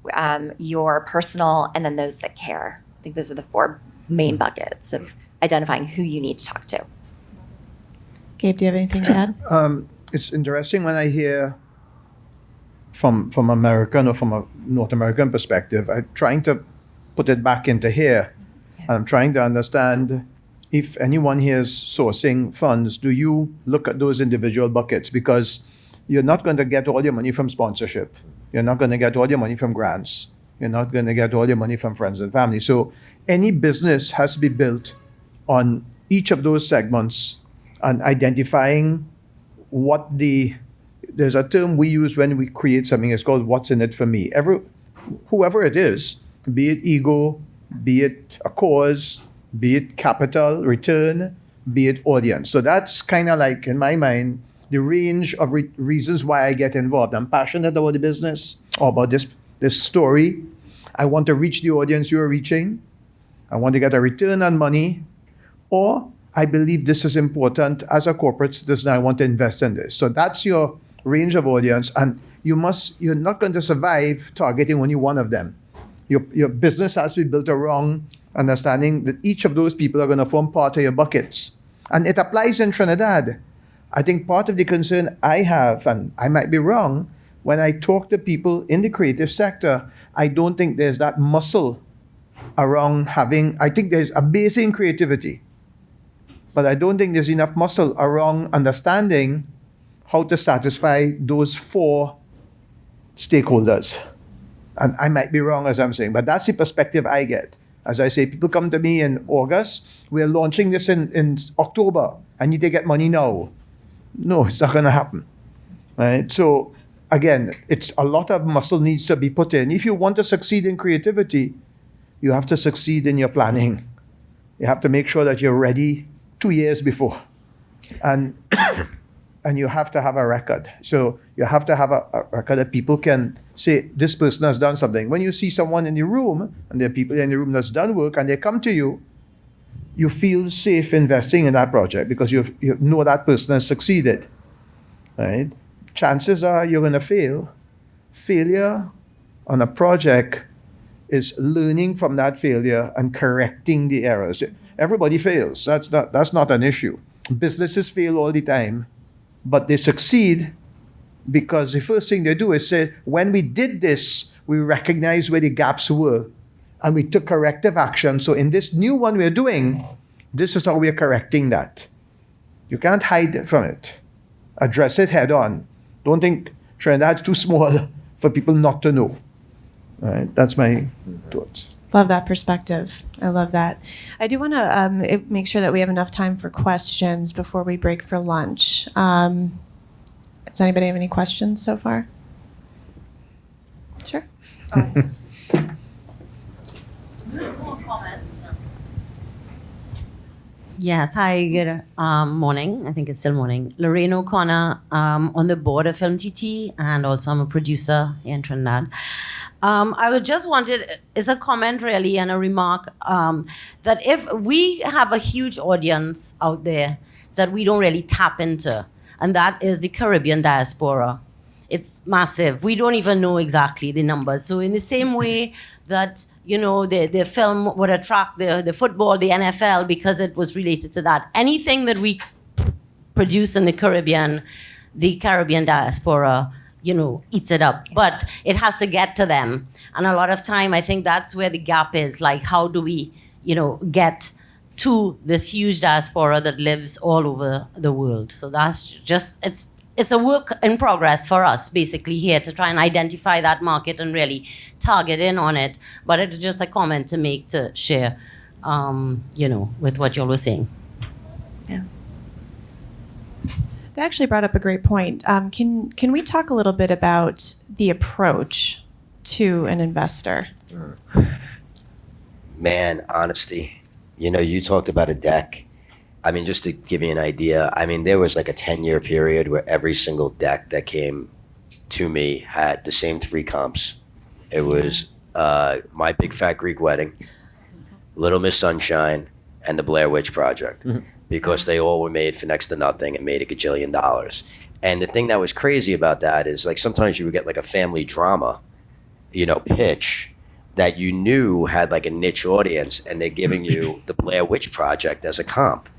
Speaker 3: your personal, and then those that care. I think those are the four main buckets of identifying who you need to talk to.
Speaker 1: Gabe, do you have anything to add?
Speaker 2: It's interesting when I hear from American or from a North American perspective. I'm trying to put it back into here. And I'm trying to understand if anyone here is sourcing funds, do you look at those individual buckets? Because you're not going to get all your money from sponsorship. You're not going to get all your money from grants. You're not going to get all your money from friends and family. So any business has to be built on each of those segments and identifying there's a term we use when we create something, it's called what's in it for me. Whoever it is, be it ego, be it a cause, be it capital, return, be it audience. So that's kind of like, in my mind, the range of reasons why I get involved. I'm passionate about the business or about this story. I want to reach the audience you're reaching. I want to get a return on money, or I believe this is important as a corporate citizen. I want to invest in this. So that's your range of audience, and you're not going to survive targeting only one of them. Your business has to be built around understanding that each of those people are going to form part of your buckets. And it applies in Trinidad. I think part of the concern I have, and I might be wrong, when I talk to people in the creative sector, I don't think there's that muscle around having, I think there's a base in creativity, but I don't think there's enough muscle around understanding how to satisfy those 4 stakeholders. And I might be wrong as I'm saying, but that's the perspective I get. As I say, people come to me in August, we're launching this in October, I need to get money now. No, it's not gonna happen, right? So again, it's a lot of muscle needs to be put in. If you want to succeed in creativity, you have to succeed in your planning. You have to make sure that you're ready 2 years before. And and you have to have a record. So you have to have a record that people can say, this person has done something. When you see someone in the room, and there are people in the room that's done work, and they come to you, you feel safe investing in that project because you know that person has succeeded, right? Chances are you're going to fail. Failure on a project is learning from that failure and correcting the errors. Everybody fails. That's not an issue. Businesses fail all the time, but they succeed because the first thing they do is say, when we did this, we recognized where the gaps were and we took corrective action. So in this new one we're doing, this is how we're correcting that. You can't hide from it. Address it head on. Don't think Trinidad's too small for people not to know. All right, that's my thoughts.
Speaker 1: Love that perspective. I love that. I do want to make sure that we have enough time for questions before we break for lunch. Does anybody have any questions so far? Sure.
Speaker 6: Yes, hi, good morning. I think it's still morning. Lorraine O'Connor, on the board of Film TT, and also I'm a producer here in Trinidad. I would just wanted, is a comment really and a remark, that if we have a huge audience out there that we don't really tap into, and that is the Caribbean diaspora. It's massive. We don't even know exactly the numbers. So in the same way that, you know, the film would attract the football, the NFL, because it was related to that. Anything that we produce in the Caribbean diaspora, you know, eats it up. But it has to get to them. And a lot of time, I think that's where the gap is. Like, how do we, you know, get to this huge diaspora that lives all over the world? So that's just, it's a work in progress for us, basically, here to try and identify that market and really target in on it. But it's just a comment to make, to share, you know, with what you all were saying.
Speaker 1: Yeah. That actually brought up a great point. Can we talk a little bit about the approach to an investor?
Speaker 4: Man, honesty. You know, you talked about a deck. I mean, just to give you an idea, I mean, there was like a 10-year period where every single deck that came to me had the same 3 comps. It was My Big Fat Greek Wedding, Little Miss Sunshine, and The Blair Witch Project, because they all were made for next to nothing and made $1 gajillion. And the thing that was crazy about that is, like, sometimes you would get like a family drama, you know, pitch that you knew had like a niche audience, and they're giving you The Blair Witch Project as a comp.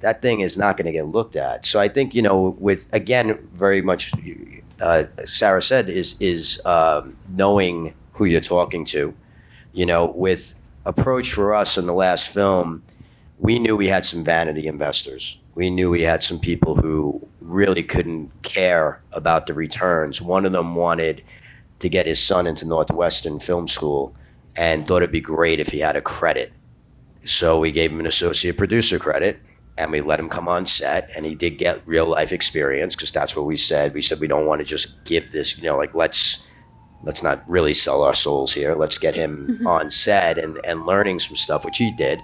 Speaker 4: That thing is not going to get looked at. So I think, you know, with, again, very much, Sara said, is knowing who you're talking to. You know, with approach for us in the last film, we knew we had some vanity investors. We knew we had some people who really couldn't care about the returns. One of them wanted to get his son into Northwestern Film School and thought it'd be great if he had a credit. So we gave him an associate producer credit, and we let him come on set, and he did get real life experience, because that's what we said. We said we don't want to just give this, you know, like let's not really sell our souls here. Let's get him on set and learning some stuff, which he did.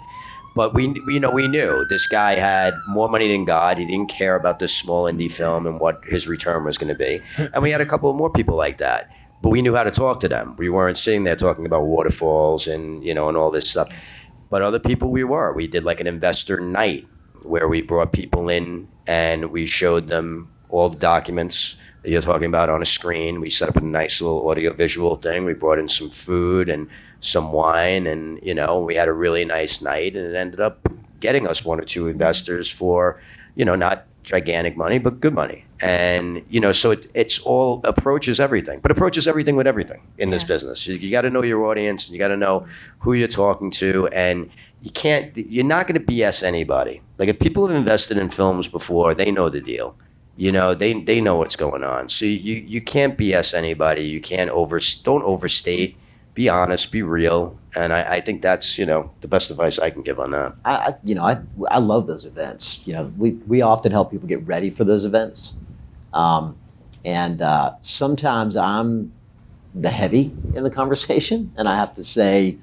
Speaker 4: But we knew this guy had more money than God. He didn't care about this small indie film and what his return was going to be. And we had a couple of more people like that. But we knew how to talk to them. We weren't sitting there talking about waterfalls and, you know, and all this stuff. But other people we were. We did like an investor night where we brought people in and we showed them all the documents that you're talking about on a screen. We set up a nice little audio-visual thing. We brought in some food and some wine, and, you know, we had a really nice night, and it ended up getting us 1 or 2 investors for, you know, not gigantic money, but good money. And, so it's all approaches everything, but approaches everything with everything in this business. You got to know your audience, and you got to know who you're talking to, and you're not going to BS anybody. Like, if people have invested in films before, they know the deal. They know what's going on. So you can't BS anybody. You can't don't overstate. Be honest, be real, and I think that's the best advice I can give on that.
Speaker 5: I love those events. We often help people get ready for those events, and sometimes I'm the heavy in the conversation, and I have to say,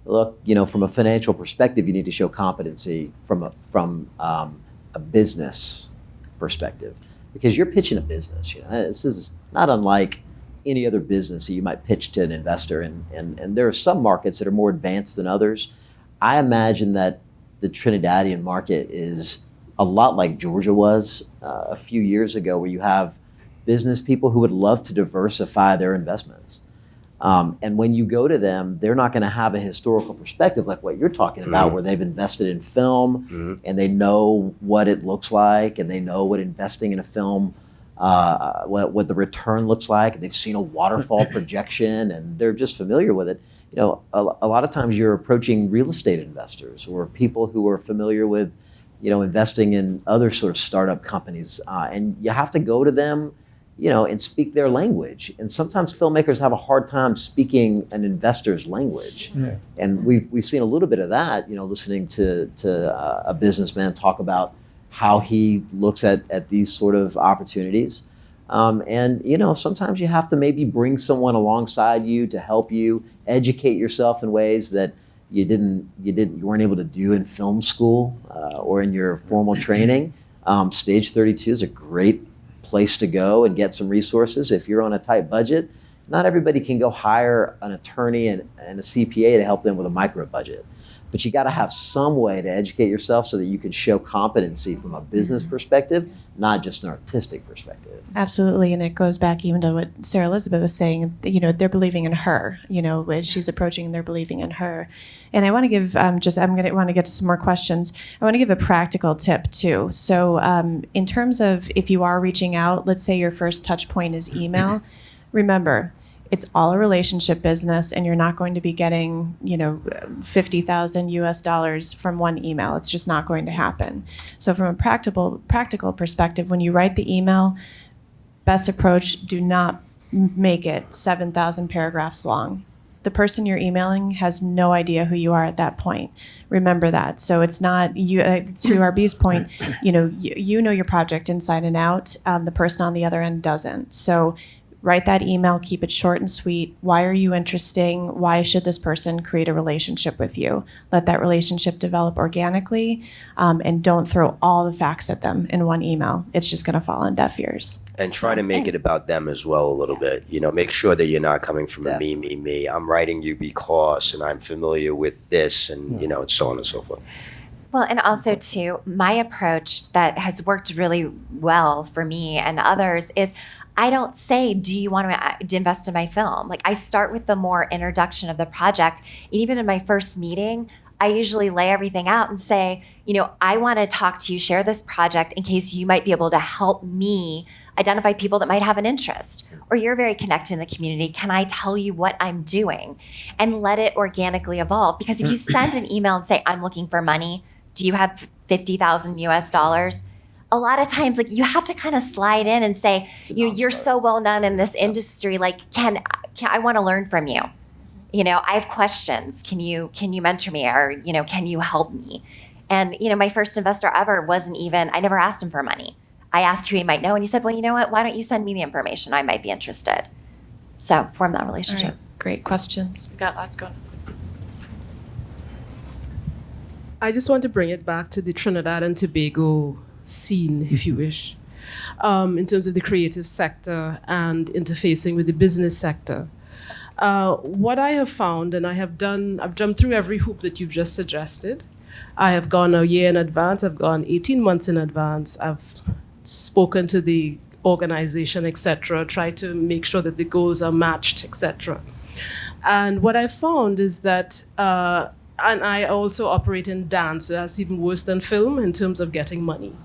Speaker 5: look, from a financial perspective, you need to show competency from a business perspective, because you're pitching a business. This is not unlike any other business that you might pitch to an investor, and there are some markets that are more advanced than others. I imagine that the Trinidadian market is a lot like Georgia was a few years ago, where you have business people who would love to diversify their investments. And when you go to them, they're not going to have a historical perspective like what you're talking about, where they've invested in film and they know what it looks like, and they know what investing in a film what the return looks like. They've seen a waterfall projection, and they're just familiar with it. A lot of times you're approaching real estate investors or people who are familiar with, investing in other sort of startup companies, and you have to go to them, and speak their language. And sometimes filmmakers have a hard time speaking an investor's language. Yeah. And we've seen a little bit of that, listening to a businessman talk about how he looks at these sort of opportunities. And sometimes you have to maybe bring someone alongside you to help you educate yourself in ways that you weren't able to do in film school or in your formal training. Stage 32 is a great place to go and get some resources. If you're on a tight budget, not everybody can go hire an attorney and a CPA to help them with a micro budget. But you got to have some way to educate yourself so that you can show competency from a business perspective, not just an artistic perspective.
Speaker 1: Absolutely, and it goes back even to what Sara Elizabeth was saying. They're believing in her. When she's approaching, they're believing in her. And I want to give I'm going to want to get to some more questions. I want to give a practical tip too. So in terms of if you are reaching out, let's say your first touch point is email. Remember, it's all a relationship business, and you're not going to be getting, $50,000 from one email. It's just not going to happen. So from a practical perspective, when you write the email, best approach, do not make it 7,000 paragraphs long. The person you're emailing has no idea who you are at that point. Remember that. So it's not you. To RB's point, you know your project inside and out. The person on the other end doesn't. So write that email, keep it short and sweet. Why are you interesting? Why should this person create a relationship with you? Let that relationship develop organically, and don't throw all the facts at them in one email. It's just going to fall on deaf ears.
Speaker 4: And try to make it about them as well a little bit. Make sure that you're not coming from a me. I'm writing you because, and I'm familiar with this, and and so on and so forth.
Speaker 3: Well, and also too, my approach that has worked really well for me and others is I don't say, do you want to invest in my film? Like, I start with the more introduction of the project. And even in my first meeting, I usually lay everything out and say, I want to talk to you, share this project in case you might be able to help me identify people that might have an interest. Or you're very connected in the community. Can I tell you what I'm doing? And let it organically evolve. Because if you send an email and say, I'm looking for money, do you have $50,000? A lot of times, like, you have to kind of slide in and say, you're so well known in this industry. Like, can I want to learn from you? I have questions. Can you mentor me, or can you help me? And my first investor ever wasn't even. I never asked him for money. I asked who he might know, and he said, well, you know what? Why don't you send me the information? I might be interested. So form that relationship.
Speaker 1: All right. Great questions. We've got lots going on.
Speaker 7: I just want to bring it back to the Trinidad and Tobago scene, if you wish, in terms of the creative sector and interfacing with the business sector. What I have found, and I've jumped through every hoop that you've just suggested. I have gone a year in advance, I've gone 18 months in advance, I've spoken to the organization, etc., tried to make sure that the goals are matched, etc. And what I found is that, and I also operate in dance, so that's even worse than film in terms of getting money.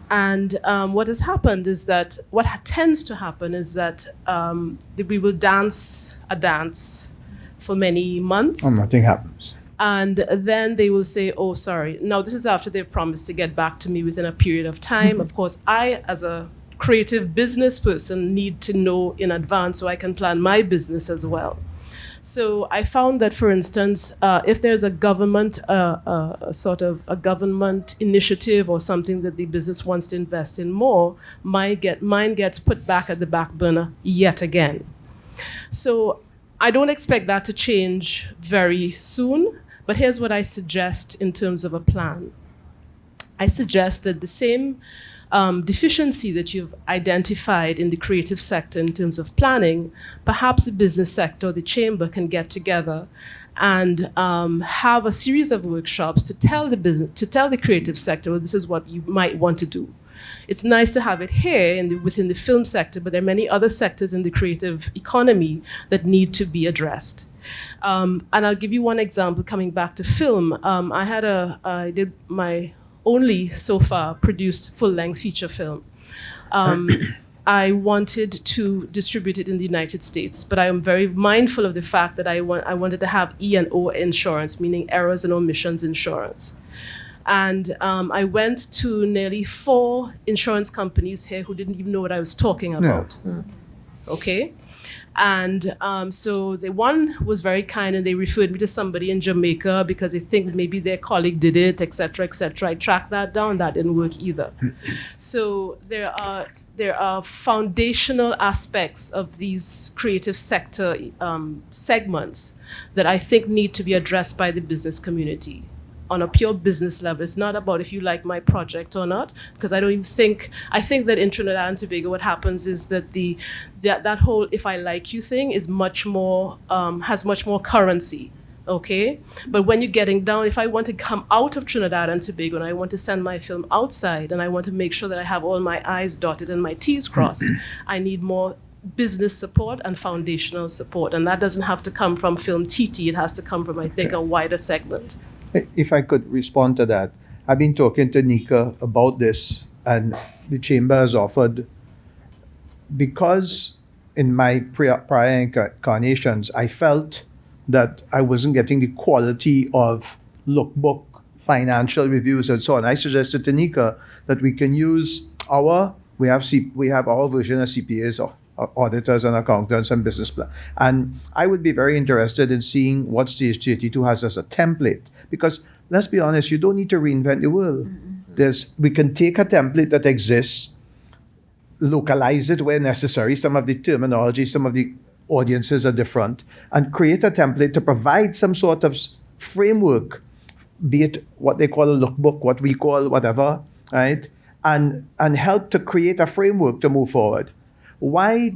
Speaker 7: And what has happened is that tends to happen is that we will dance a dance for many months.
Speaker 2: Nothing happens.
Speaker 7: And then they will say, oh, sorry. Now, this is after they've promised to get back to me within a period of time. Of course, I, as a creative business person, need to know in advance so I can plan my business as well. So I found that, for instance, if there's a government, sort of a government initiative or something that the business wants to invest in more, mine gets put back at the back burner yet again. So I don't expect that to change very soon, but here's what I suggest in terms of a plan. I suggest that the same deficiency that you've identified in the creative sector in terms of planning, perhaps the business sector, the chamber can get together and have a series of workshops to tell the creative sector, well, this is what you might want to do. It's nice to have it here within the film sector, but there are many other sectors in the creative economy that need to be addressed. And I'll give you one example coming back to film. I did my only so far produced full-length feature film. I wanted to distribute it in the United States, but I am very mindful of the fact that I wanted to have E&O insurance, meaning errors and omissions insurance. And I went to nearly 4 insurance companies here who didn't even know what I was talking about.
Speaker 2: Yeah.
Speaker 7: Okay? And so the one was very kind, and they referred me to somebody in Jamaica because they think maybe their colleague did it, et cetera, et cetera. I tracked that down. That didn't work either. So there are foundational aspects of these creative sector segments that I think need to be addressed by the business community on a pure business level. It's not about if you like my project or not, because I think that in Trinidad and Tobago what happens is that that whole if I like you thing is much more, has much more currency, okay? But when you're getting down, if I want to come out of Trinidad and Tobago and I want to send my film outside and I want to make sure that I have all my I's dotted and my T's crossed, I need more business support and foundational support. And that doesn't have to come from Film TT, it has to come from, I think, a wider segment.
Speaker 2: If I could respond to that, I've been talking to Nika about this, and the chamber has offered, because in my prior incarnations, I felt that I wasn't getting the quality of lookbook, financial reviews, and so on. I suggested to Nika that we can use we have our version of CPAs or auditors and accountants and business plan. And I would be very interested in seeing what Stage 32 has as a template. Because let's be honest, you don't need to reinvent the wheel. We can take a template that exists, localize it where necessary. Some of the terminology, some of the audiences are different, and create a template to provide some sort of framework, be it what they call a lookbook, what we call whatever, right? And help to create a framework to move forward. I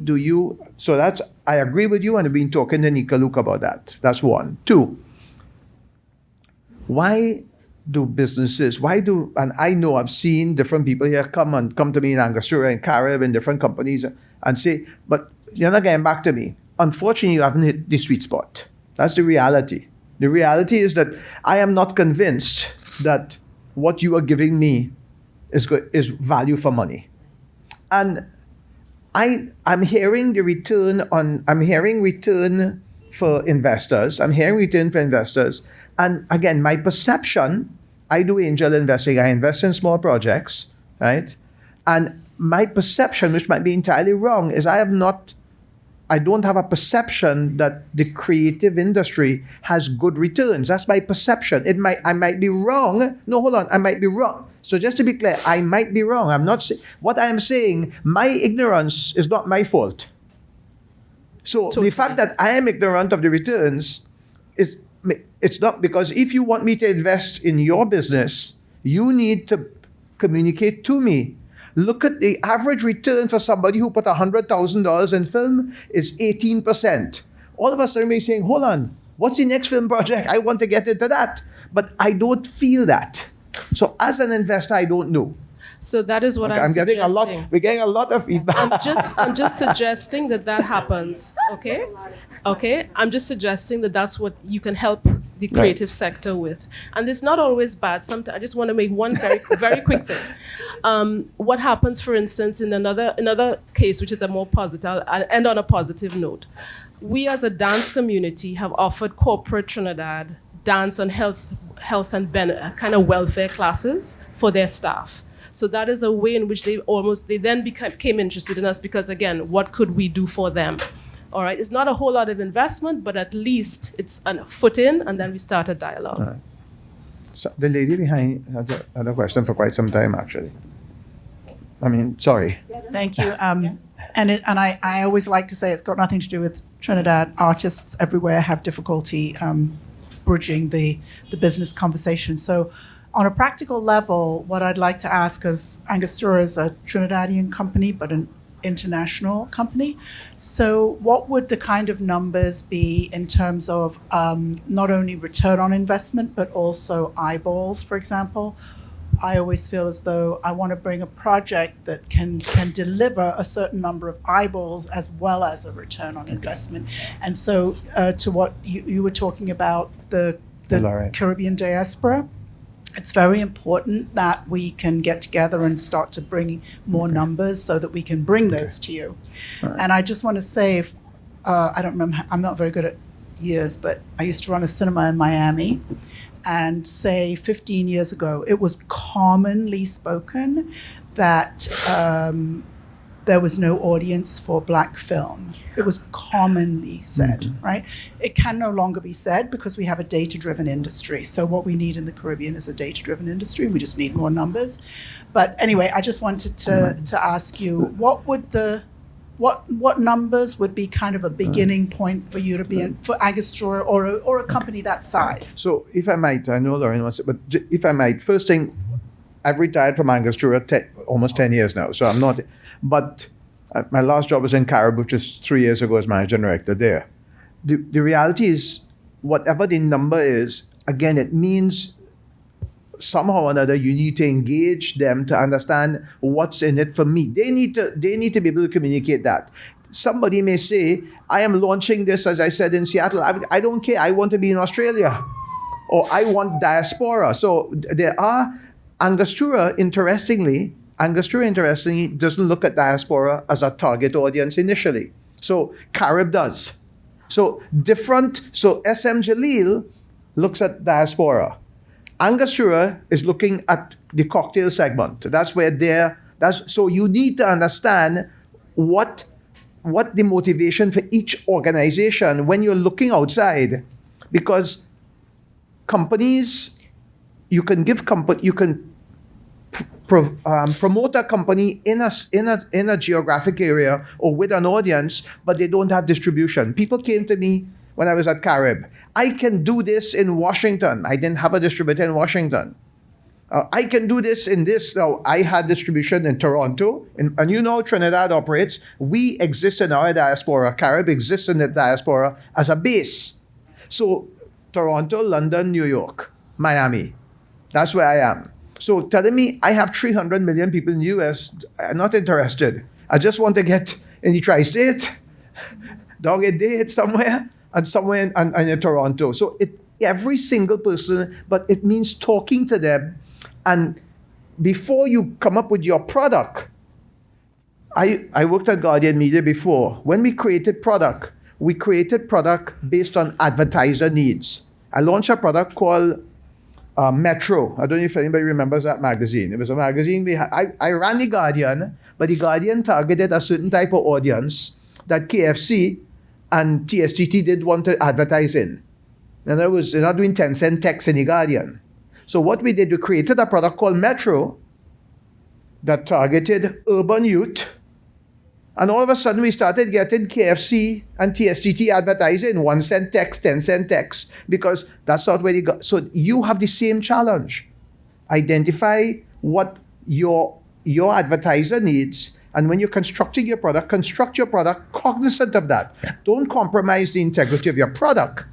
Speaker 2: agree with you, and I've been talking to Nika Luke about that. That's one. 2, why do businesses, and I know I've seen different people here come to me in Angostura and Carib and different companies and say, but you're not getting back to me. Unfortunately, you haven't hit the sweet spot. That's the reality. The reality is that I am not convinced that what you are giving me is value for money. And I'm hearing return for investors. And again, my perception, I do angel investing. I invest in small projects, right? And my perception, which might be entirely wrong, is I don't have a perception that the creative industry has good returns. That's my perception. I might be wrong. No, hold on. I might be wrong. So just to be clear, I might be wrong. What I am saying, my ignorance is not my fault. So the fact that I am ignorant of the returns it's not, because if you want me to invest in your business, you need to communicate to me. Look at the average return for somebody who put $100,000 in film is 18%. All of us are saying, hold on, what's the next film project? I want to get into that. But I don't feel that. So as an investor, I don't know.
Speaker 7: So that is what I'm suggesting.
Speaker 2: We're getting a lot of feedback.
Speaker 7: I'm just suggesting that happens. Okay? I'm just suggesting that that's what you can help the creative sector with. And it's not always bad. Sometimes I just want to make one very quick thing. What happens, for instance, in another case, which is a more positive, I'll end on a positive note. We as a dance community have offered corporate Trinidad dance on health and kind of welfare classes for their staff. So that is a way in which they then became interested in us because, again, what could we do for them? All right, it's not a whole lot of investment, but at least it's a foot in, and then we start a dialogue.
Speaker 2: Right. So the lady behind had a question for quite some time, actually. I mean, sorry.
Speaker 8: Thank you. And I always like to say it's got nothing to do with Trinidad. Artists everywhere have difficulty bridging the business conversation. So on a practical level, what I'd like to ask is, Angostura is a Trinidadian company, but an international company. So what would the kind of numbers be in terms of not only return on investment, but also eyeballs, for example? I always feel as though I want to bring a project that can deliver a certain number of eyeballs as well as a return on investment. And so to what you were talking about, the Caribbean diaspora, it's very important that we can get together and start to bring more numbers so that we can bring those to you.
Speaker 2: Right.
Speaker 8: And I just want to say, I don't remember, I'm not very good at years, but I used to run a cinema in Miami. And say 15 years ago, it was commonly spoken that there was no audience for Black film. It was commonly said, right? It can no longer be said because we have a data-driven industry. So what we need in the Caribbean is a data-driven industry. We just need more numbers. But anyway, I just wanted to ask you, what numbers would be kind of a beginning point for you to be in, for Angostura or a company that size?
Speaker 2: So if I might, I know Lauren wants it, but if I might, first thing, I've retired from Angostura almost 10 years now, so I'm not, but my last job was in Carib, which is 3 years ago as managing director there. The reality is, whatever the number is, again, it means somehow or another you need to engage them to understand what's in it for me. They need to be able to communicate that. Somebody may say, I am launching this, as I said, in Seattle. I don't care. I want to be in Australia. Or I want diaspora. So there are, Angostura, interestingly, doesn't look at diaspora as a target audience initially. So Carib does. So SM Jalil looks at diaspora. Angostura is looking at the cocktail segment. That's where so you need to understand what the motivation for each organization when you're looking outside, because companies, you can promote a company in a geographic area or with an audience, but they don't have distribution. People came to me when I was at Carib. I can do this in Washington. I didn't have a distributor in Washington. I can do this in this. Now, I had distribution in Toronto, and you know how Trinidad operates. We exist in our diaspora. Carib exists in the diaspora as a base. So Toronto, London, New York, Miami. That's where I am. So telling me I have 300 million people in the US, I'm not interested. I just want to get in the tri-state, dog a date somewhere, and somewhere in Toronto. So every single person, but it means talking to them. And before you come up with your product, I worked at Guardian Media before. When we created product based on advertiser needs. I launched a product called Metro. I don't know if anybody remembers that magazine. It was a magazine I ran the Guardian, but the Guardian targeted a certain type of audience that KFC and TSTT did want to advertise in. In other words, they're not doing 10-cent text in the Guardian. So what we did, we created a product called Metro that targeted urban youth. And all of a sudden, we started getting KFC and TSTT advertising 1 cent text, 10-cent text, because that's not where they got. So you have the same challenge. Identify what your advertiser needs, and when you're constructing your product, construct your product cognizant of that. Don't compromise the integrity of your product,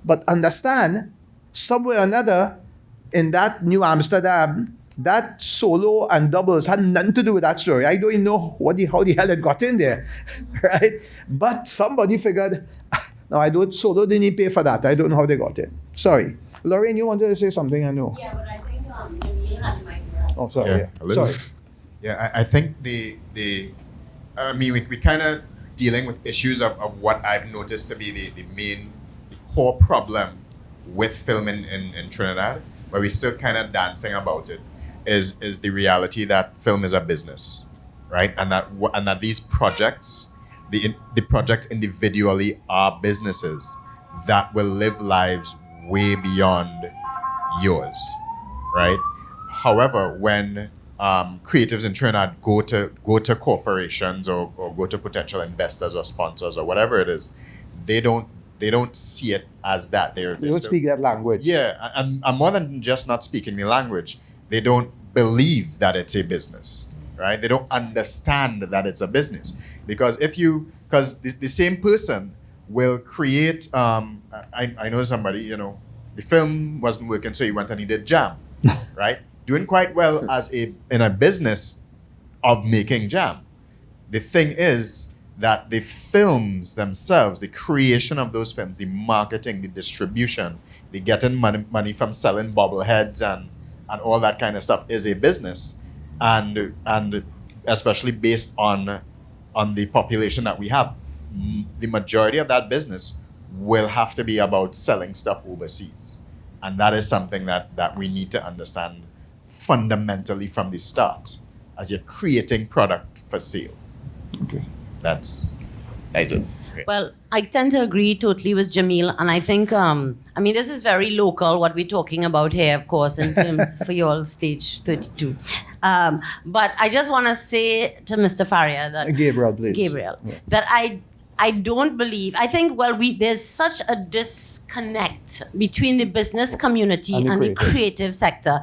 Speaker 2: but understand somewhere or another in that New Amsterdam, that solo and doubles had nothing to do with that story. I don't even know how the hell it got in there, right? But somebody figured, Now, Solo didn't pay for that. I don't know how they got it. Sorry. Lorraine, you wanted to say something, I know.
Speaker 6: Yeah, but I think Jamil had the mic.
Speaker 2: Oh, sorry.
Speaker 9: Yeah, a
Speaker 2: Yeah.
Speaker 9: little.
Speaker 2: Sorry.
Speaker 9: Yeah, I think I mean, we kind of dealing with issues of what I've noticed to be the main core problem with film in Trinidad, where we're still kind of dancing about it, is the reality that film is a business, right? And that these projects, the projects individually are businesses that will live lives way beyond yours, right? However, when creatives in Trinidad go to corporations or go to potential investors or sponsors or whatever it is, they don't see it as that.
Speaker 2: You don't speak that language.
Speaker 9: Yeah, and more than just not speaking the language, they don't believe that it's a business, right? They don't understand that it's a business. Because the same person will create, I know somebody, the film wasn't working, so he went and he did jam, right? Doing quite well in a business of making jam. The thing is that the films themselves, the creation of those films, the marketing, the distribution, the getting money from selling bobbleheads and all that kind of stuff is a business, and especially based on the population that we have, the majority of that business will have to be about selling stuff overseas, and that is something that we need to understand fundamentally from the start as you're creating product for sale.
Speaker 2: Okay.
Speaker 9: That's it.
Speaker 6: Well, I tend to agree totally with Jamil, and I think, this is very local, what we're talking about here, of course, in terms for your stage 32. But I just want to say to Mr. Faria that...
Speaker 2: Gabriel, please.
Speaker 6: Gabriel,
Speaker 2: Yeah.
Speaker 6: that I don't believe, I think, there's such a disconnect between the business community and the creative sector.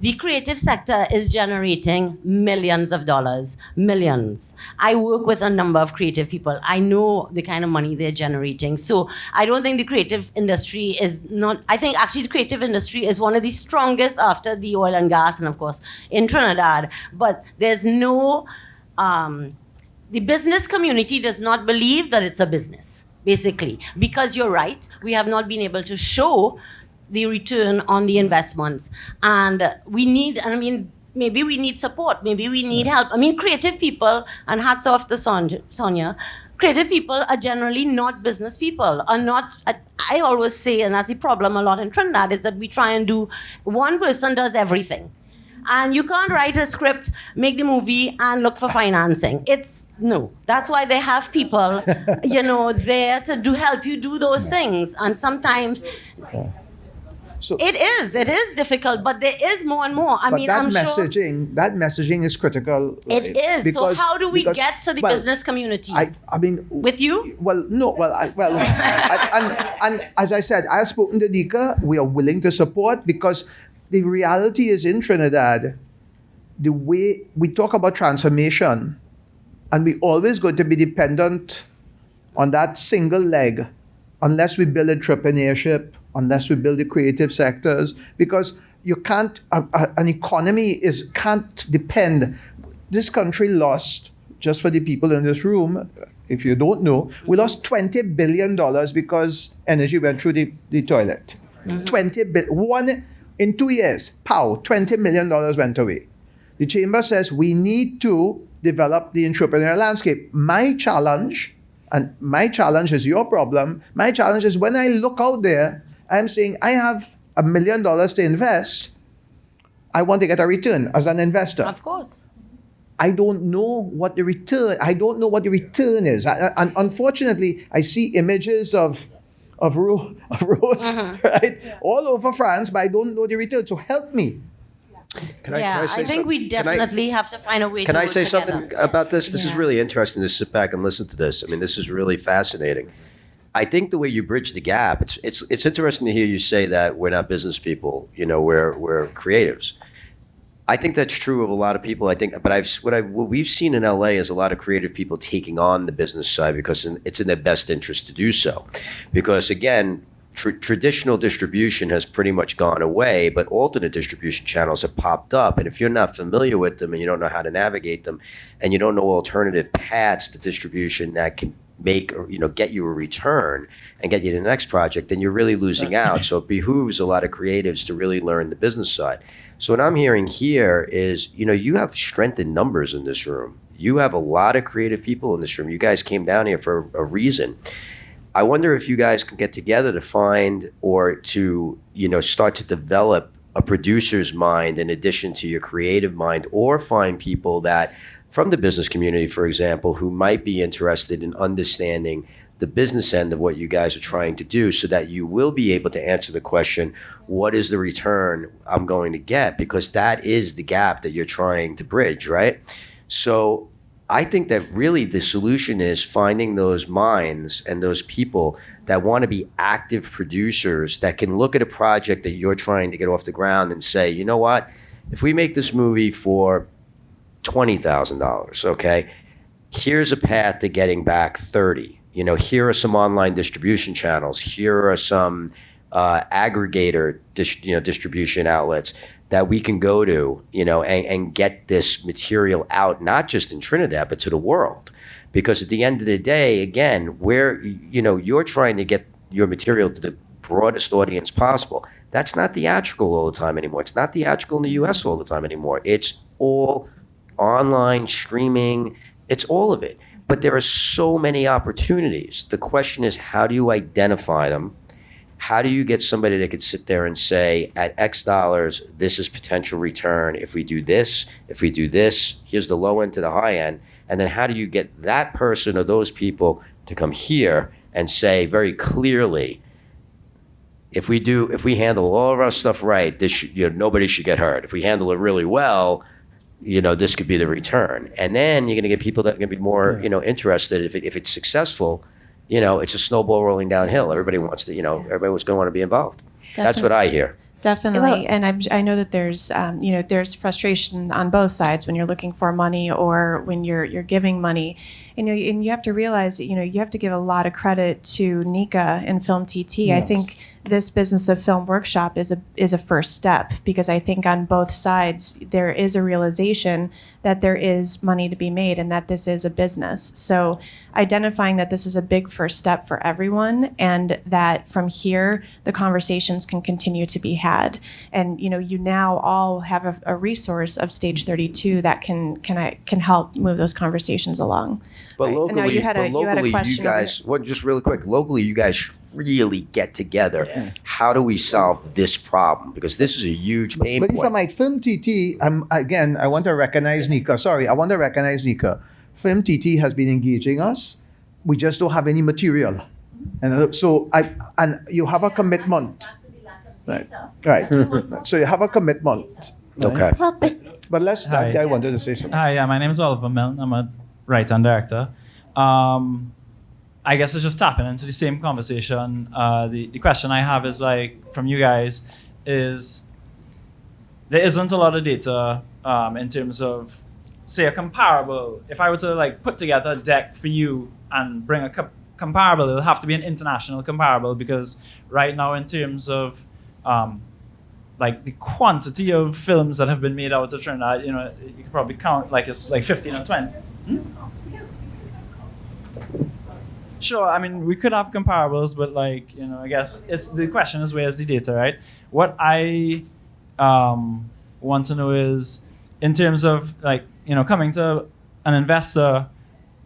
Speaker 6: The creative sector is generating millions of dollars, millions. I work with a number of creative people. I know the kind of money they're generating. So I don't think the creative industry I think actually the creative industry is one of the strongest after the oil and gas and of course in Trinidad. But there's no, the business community does not believe that it's a business, basically. Because you're right, we have not been able to show the return on the investments. And maybe we need support, maybe we need help. Creative people, and hats off to Sonia, creative people are generally not business people, I always say, and that's the problem a lot in Trinidad, is that we try and one person does everything. And you can't write a script, make the movie, and look for financing. No. That's why they have people, there to help you do those things. And sometimes...
Speaker 2: So,
Speaker 6: it is difficult, but there is more and more.
Speaker 2: That messaging is critical.
Speaker 6: It is. So how do we get to the business community? With you?
Speaker 2: Well, no. And as I said, I have spoken to Nika. We are willing to support because the reality is in Trinidad, the way we talk about transformation, and we always going to be dependent on that single leg, unless we build entrepreneurship, unless we build the creative sectors, because you can't, an economy can't depend. This country lost, just for the people in this room, if you don't know, we lost $20 billion because energy went through the toilet. Mm-hmm. In 2 years, $20 million went away. The chamber says we need to develop the entrepreneurial landscape. My challenge is your problem. My challenge is when I look out there, I'm saying I have $1 million to invest. I want to get a return as an investor.
Speaker 6: Of course.
Speaker 2: I don't know what the return is. And unfortunately, I see images of Rose, right, all over France, but I don't know the return. So help me.
Speaker 6: I think we definitely have to find a way to
Speaker 4: Can I
Speaker 6: work
Speaker 4: say
Speaker 6: together.
Speaker 4: something about this? This is really interesting to sit back and listen to this. This is really fascinating. I think the way you bridge the gap, it's interesting to hear you say that we're not business people, we're creatives. I think that's true of a lot of people. What we've seen in LA is a lot of creative people taking on the business side because it's in their best interest to do so. Because again, traditional distribution has pretty much gone away, but alternate distribution channels have popped up. And if you're not familiar with them and you don't know how to navigate them, and you don't know alternative paths to distribution that can make or get you a return and get you to the next project, then you're really losing out. So it behooves a lot of creatives to really learn the business side. So what I'm hearing here is, you have strength in numbers in this room. You have a lot of creative people in this room. You guys came down here for a reason. I wonder if you guys can get together to find or to, start to develop a producer's mind in addition to your creative mind, or find people that from the business community, for example, who might be interested in understanding the business end of what you guys are trying to do, so that you will be able to answer the question, what is the return I'm going to get? Because that is the gap that you're trying to bridge, right? So I think that really the solution is finding those minds and those people that want to be active producers that can look at a project that you're trying to get off the ground and say, you know what, if we make this movie for $20,000, okay, here's a path to getting back 30. Here are some online distribution channels. Here are some aggregator distribution outlets that we can go to, and get this material out, not just in Trinidad, but to the world. Because at the end of the day, again, you're trying to get your material to the broadest audience possible. That's not theatrical all the time anymore. It's not theatrical in the US all the time anymore. It's all online, streaming, it's all of it. But there are so many opportunities. The question is, how do you identify them? How do you get somebody that could sit there and say, at X dollars, this is potential return. If we do this, here's the low end to the high end. And then how do you get that person or those people to come here and say very clearly, if we handle all of our stuff right, nobody should get hurt. If we handle it really well, this could be the return. And then you're going to get people that are going to be more, interested. If it's successful, it's a snowball rolling downhill. Everybody wants to, everybody was going to want to be involved.
Speaker 1: Definitely.
Speaker 4: That's what I hear.
Speaker 1: Definitely, and I know that there's there's frustration on both sides when you're looking for money or when you're giving money, and you have to realize that you have to give a lot of credit to Nika and Film TT. Yeah. I think this business of film workshop is a first step, because I think on both sides there is a realization that there is money to be made and that this is a business. So identifying that this is a big first step for everyone, and that from here the conversations can continue to be had. And you now all have a resource of Stage 32 that can help move those conversations along.
Speaker 4: But
Speaker 1: Right.
Speaker 4: locally,
Speaker 1: Now you had a
Speaker 4: you
Speaker 1: question
Speaker 4: guys, just really quick, locally, you guys really get together. Yeah. How do we solve this problem? Because this is a huge pain
Speaker 2: But
Speaker 4: point.
Speaker 2: if I might, Film TT, I want to recognize Nika. Sorry, I want to recognize Nika. Film TT has been engaging us. We just don't have any material. And so you have a commitment. Right. So you have a commitment. Right?
Speaker 4: Okay.
Speaker 3: Well,
Speaker 2: But
Speaker 10: Hi.
Speaker 2: I wanted to say something.
Speaker 10: Hi, yeah, my name is Oliver Milne. I'm a writer and director. I guess it's just tapping into the same conversation. The question I have is from you guys is, there isn't a lot of data in terms of, say, a comparable. If I were to put together a deck for you and bring a comparable, it'll have to be an international comparable, because right now in terms of the quantity of films that have been made out of Trinidad, you could probably count it's 15 or 20. Sure, I mean, we could have comparables, but I guess the question is, where's the data, right? What I want to know is, in terms of coming to an investor,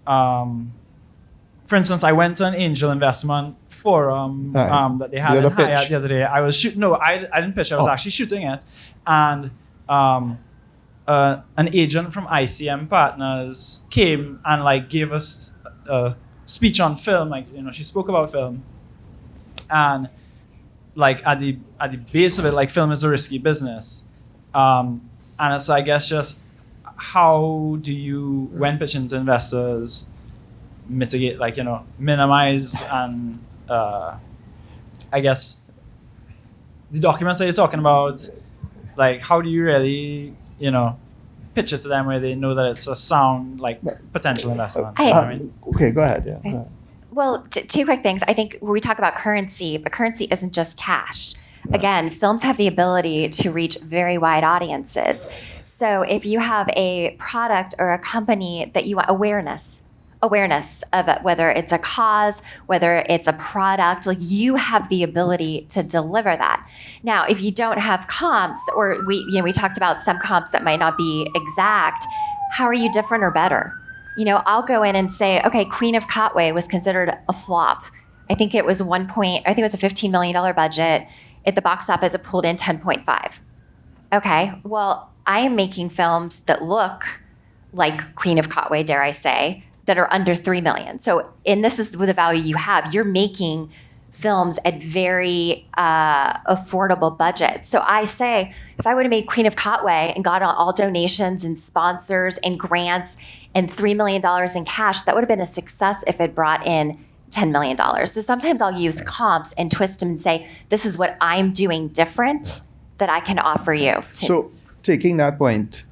Speaker 10: for instance, I went to an angel investment forum that they had in Hyatt the other day. I was shooting. No, I didn't pitch. I was actually shooting it, and an agent from ICM Partners came and gave us a speech on film. She spoke about film, and at the base of it, film is a risky business, and it's I guess just how do you, when pitching to investors, mitigate, minimize and I guess the documents that you're talking about, how do you really, pitch it to them where they know that it's a sound, potential investment?
Speaker 2: Okay, go ahead. Yeah.
Speaker 3: Okay. Well, two quick things. I think we talk about currency, but currency isn't just cash. Again, films have the ability to reach very wide audiences. So if you have a product or a company that you want awareness awareness of it, whether it's a cause, whether it's a product, like you have the ability to deliver that. Now, if you don't have comps, or we talked about some comps that might not be exact, how are you different or better? I'll go in and say, okay, Queen of Katwe was considered a flop. I think it was a $15 million budget. At the box office, it pulled in 10.5. Okay, well, I am making films that look like Queen of Katwe, dare I say, that are under 3 million. So, and this is the value you have. You're making films at very affordable budgets. So I say, if I would have made Queen of Katwe and got all donations and sponsors and grants and $3 million in cash, that would have been a success if it brought in $10 million. So sometimes I'll use comps and twist them and say, this is what I'm doing different that I can offer you.
Speaker 2: So taking that point,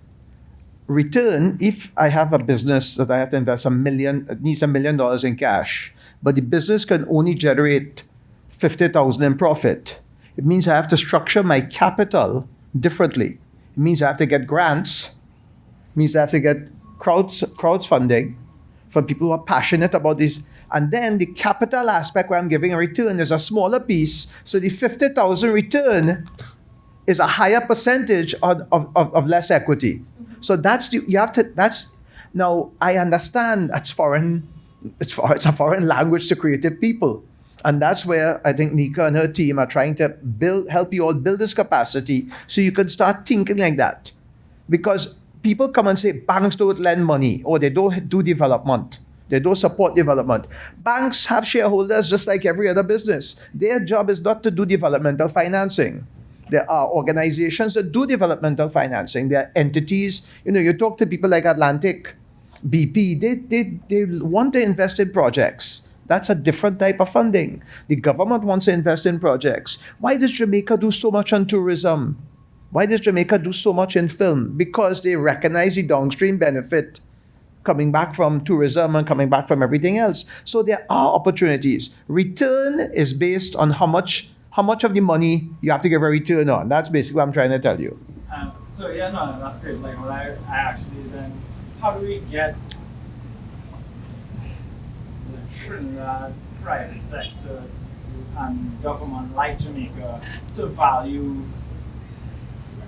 Speaker 2: return, if I have a business that I have to invest it needs $1 million in cash, but the business can only generate $50,000 in profit, it means I have to structure my capital differently. It means I have to get grants. It means I have to get crowdfunding from people who are passionate about this. And then the capital aspect where I'm giving a return is a smaller piece. So the 50,000 return is a higher percentage of less equity. So now I understand it's a foreign language to creative people. And that's where I think Nika and her team are trying to help you all build this capacity so you can start thinking like that. Because people come and say banks don't lend money or they don't do development. They don't support development. Banks have shareholders just like every other business. Their job is not to do developmental financing. There are organizations that do developmental financing. There are entities, you talk to people like Atlantic, BP, they want to invest in projects. That's a different type of funding. The government wants to invest in projects. Why does Jamaica do so much on tourism? Why does Jamaica do so much in film? Because they recognize the downstream benefit coming back from tourism and coming back from everything else. So there are opportunities. Return is based on how much of the money you have to give a return on. That's basically what I'm trying to tell you.
Speaker 10: That's great. Like, what I actually then, how do we get the Trinidad private sector and government like Jamaica to value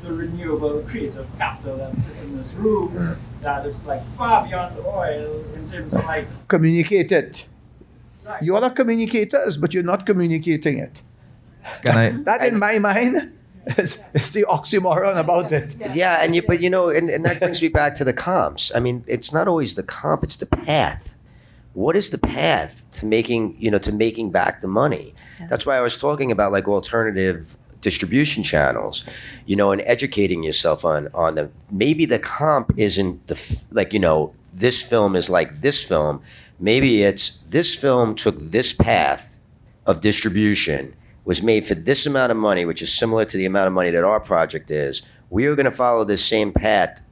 Speaker 10: the renewable creative capital that sits in this room that is like far beyond oil in terms of like...
Speaker 2: Communicate it. Right. You all are communicators, but you're not communicating it. In my mind, is the oxymoron about it.
Speaker 4: Yeah, and that brings me back to the comps. I mean, it's not always the comp; it's the path. What is the path to making back the money? Yeah. That's why I was talking about like alternative distribution channels, and educating yourself on them. Maybe the comp isn't this film is like this film. Maybe it's this film took this path of distribution, was made for this amount of money, which is similar to the amount of money that our project is. We are going to follow this same path,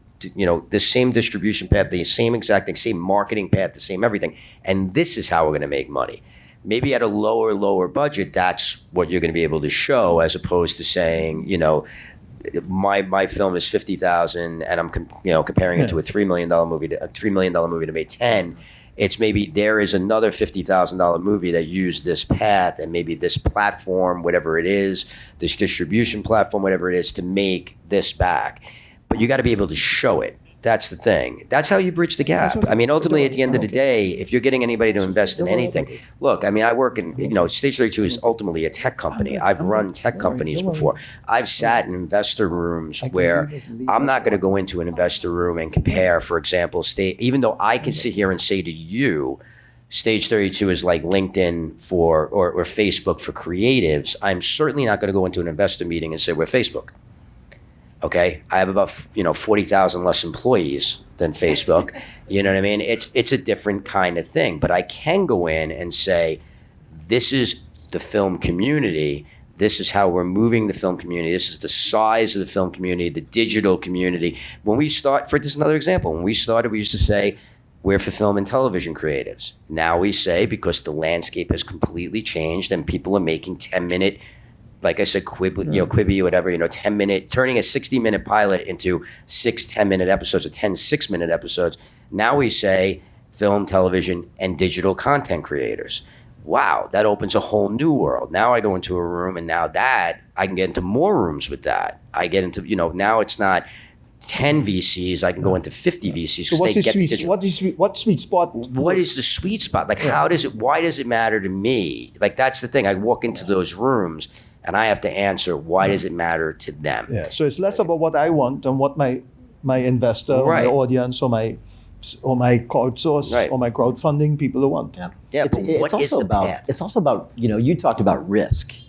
Speaker 4: this same distribution path, the same exact thing, same marketing path, the same everything. And this is how we're going to make money. Maybe at a lower budget, that's what you're going to be able to show, as opposed to saying, my film is $50,000 and I'm comparing it to a $3 million movie, to make 10. It's maybe there is another $50,000 movie that used this path and maybe this platform, whatever it is, this distribution platform, whatever it is, to make this back. But you got to be able to show it. That's the thing. That's how you bridge the gap. I mean, ultimately, at the end of the day, if you're getting anybody to invest in anything, look, I mean, I work in, Stage 32 is ultimately a tech company. I've run tech companies before. I've sat in investor rooms where I'm not going to go into an investor room and compare, for example, even though I can sit here and say to you, Stage 32 is like LinkedIn or Facebook for creatives. I'm certainly not going to go into an investor meeting and say we're Facebook. Okay, I have about 40,000 less employees than Facebook. You know what I mean? It's a different kind of thing. But I can go in and say, this is the film community. This is how we're moving the film community. This is the size of the film community, the digital community. When we start, this is another example. When we started, we used to say, we're for film and television creatives. Now we say, because the landscape has completely changed and people are making 10-minute, like I said, Quibi, whatever, 10-minute, turning a 60-minute pilot into 6 10-minute episodes or 10 6-minute episodes. Now we say film, television, and digital content creators. Wow, that opens a whole new world. Now I go into a room, and now that I can get into more rooms with that. I get into, now it's not 10 VCs, I can go into 50 VCs.
Speaker 2: So what's what sweet spot?
Speaker 4: What is the sweet spot? Like, why does it matter to me? Like, that's the thing. I walk into those rooms and I have to answer, why does it matter to them?
Speaker 2: Yeah. So it's less about what I want and what my investor or my audience or my crowdsource or my crowdfunding people want.
Speaker 4: Yeah,
Speaker 5: It's also about, you talked about risk.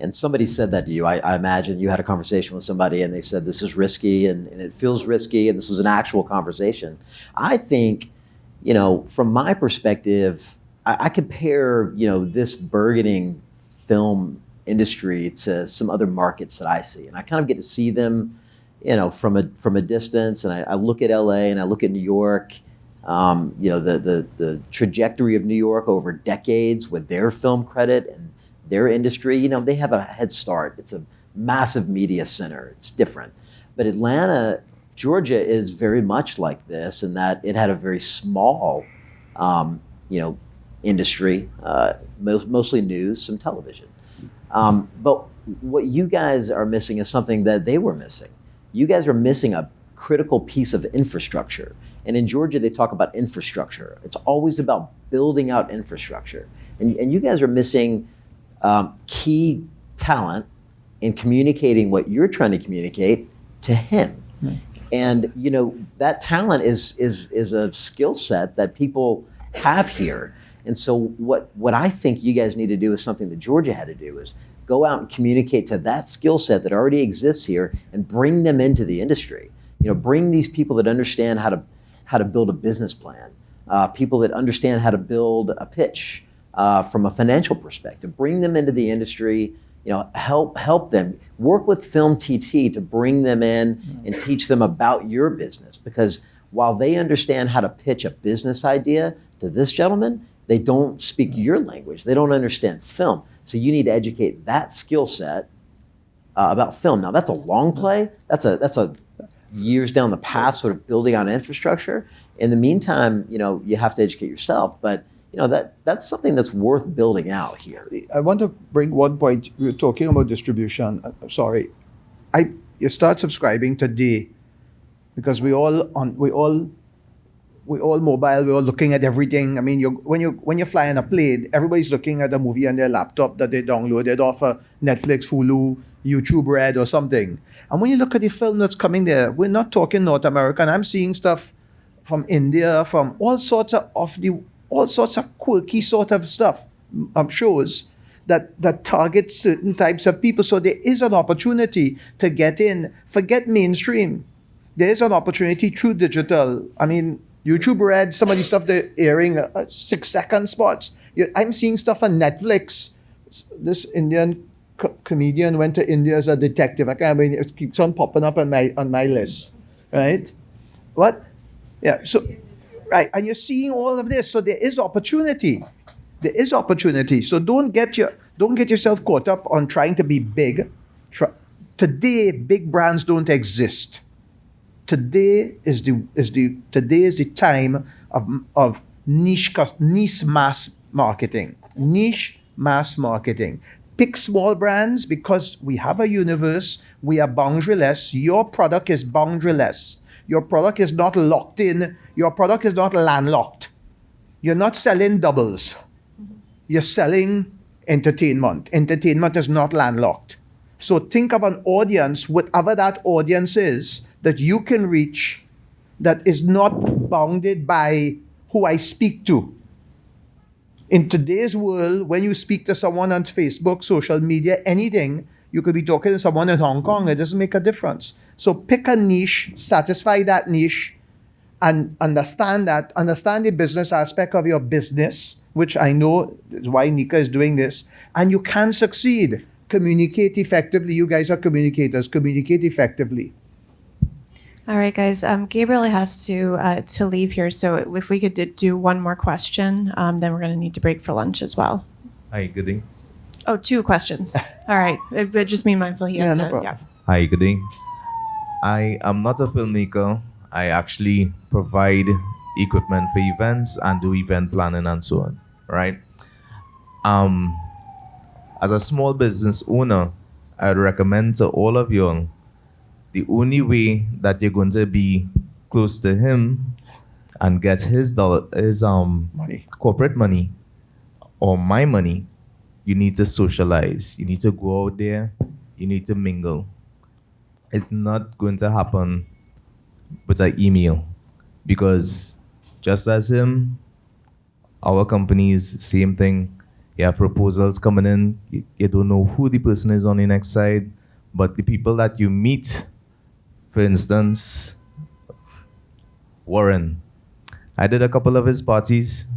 Speaker 5: And somebody said that to you. I imagine you had a conversation with somebody and they said, this is risky and it feels risky, and this was an actual conversation. I think, from my perspective, I compare, this burgeoning film industry to some other markets that I see. And I kind of get to see them, from a distance. And I look at LA and I look at New York, the trajectory of New York over decades with their film credit and their industry, they have a head start. It's a massive media center. It's different. But Atlanta, Georgia is very much like this in that it had a very small, industry, mostly news, some television. But what you guys are missing is something that they were missing. You guys are missing a critical piece of infrastructure. And in Georgia, they talk about infrastructure. It's always about building out infrastructure. And you guys are missing key talent in communicating what you're trying to communicate to him. And that talent is a skill set that people have here. And so what I think you guys need to do is something that Georgia had to do, is go out and communicate to that skill set that already exists here and bring them into the industry. Bring these people that understand how to build a business plan, people that understand how to build a pitch, from a financial perspective. Bring them into the industry, help them. Work with Film TT to bring them in and teach them about your business. Because while they understand how to pitch a business idea to this gentleman, they don't speak your language. They don't understand film. So you need to educate that skill set about film. Now that's a long play. That's a years down the path, sort of building on infrastructure. In the meantime, you have to educate yourself. But that's something that's worth building out here.
Speaker 2: I want to bring one point. We were talking about distribution. Sorry, you start subscribing today because we all mobile. We're all looking at everything. I mean, when you're flying a plane, everybody's looking at a movie on their laptop that they downloaded off of Netflix, Hulu, YouTube Red, or something. And when you look at the film that's coming there, we're not talking North America. And I'm seeing stuff from India, from all sorts of quirky sort of stuff, shows that target certain types of people. So there is an opportunity to get in. Forget mainstream. There is an opportunity through digital. I mean, YouTube Red, some of the stuff they're airing 6-second spots. I'm seeing stuff on Netflix. This Indian comedian went to India as a detective. It keeps on popping up on my list, right? What? Yeah. So. Right, and you're seeing all of this, so there is opportunity. There is opportunity. So don't get yourself caught up on trying to be big. Today, big brands don't exist. Today is the time of niche mass marketing. Niche mass marketing. Pick small brands because we have a universe. We are boundaryless. Your product is boundaryless. Your product is not locked in. Your product is not landlocked. You're not selling doubles. You're selling entertainment. Entertainment is not landlocked. So think of an audience, whatever that audience is, that you can reach, that is not bounded by who I speak to. In today's world, when you speak to someone on Facebook, social media, anything, you could be talking to someone in Hong Kong. It doesn't make a difference. So pick a niche, satisfy that niche, and understand the business aspect of your business, which I know is why Nika is doing this, and you can succeed. Communicate effectively. You guys are communicators. Communicate effectively.
Speaker 1: All right, guys. Gabriel has to leave here, so if we could do one more question, then we're going to need to break for lunch as well.
Speaker 11: Hi, good evening.
Speaker 1: Oh, 2 questions. All right, but just be mindful he has to. Yeah.
Speaker 11: Hi, good evening. I am not a filmmaker. I actually provide equipment for events and do event planning and so on, right? As a small business owner, I would recommend to all of you, the only way that you're going to be close to him and get his
Speaker 2: Money.
Speaker 11: corporate money or my money, you need to socialize. You need to go out there. You need to mingle. It's not going to happen with an email, because just as him, our companies, same thing. You have proposals coming in. You don't know who the person is on the next side, but the people that you meet, for instance, Warren. I did a couple of his parties,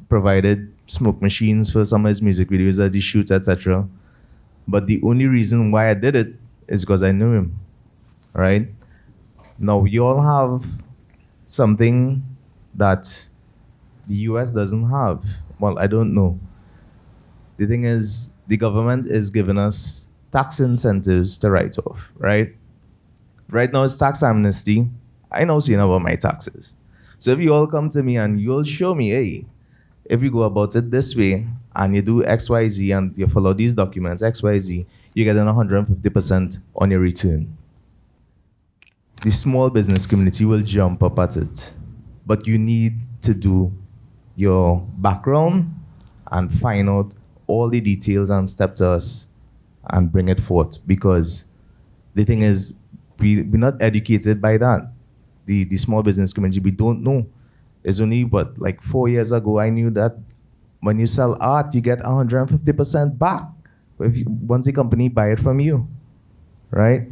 Speaker 11: provided smoke machines for some of his music videos that he shoots, etc. But the only reason why I did it is because I knew him, right? Now, you all have something that the US doesn't have. Well, I don't know. The thing is, the government is giving us tax incentives to write off, right? Right now, it's tax amnesty. I know seeing about my taxes. So if you all come to me and you'll show me, hey, if you go about it this way and you do X, Y, Z and you follow these documents, X, Y, Z, you get an 150% on your return. The small business community will jump up at it. But you need to do your background and find out all the details and step to us and bring it forth, because the thing is, we're not educated by that. The small business community, we don't know. It's only, like 4 years ago, I knew that when you sell art, you get 150% back once the company buy it from you, right?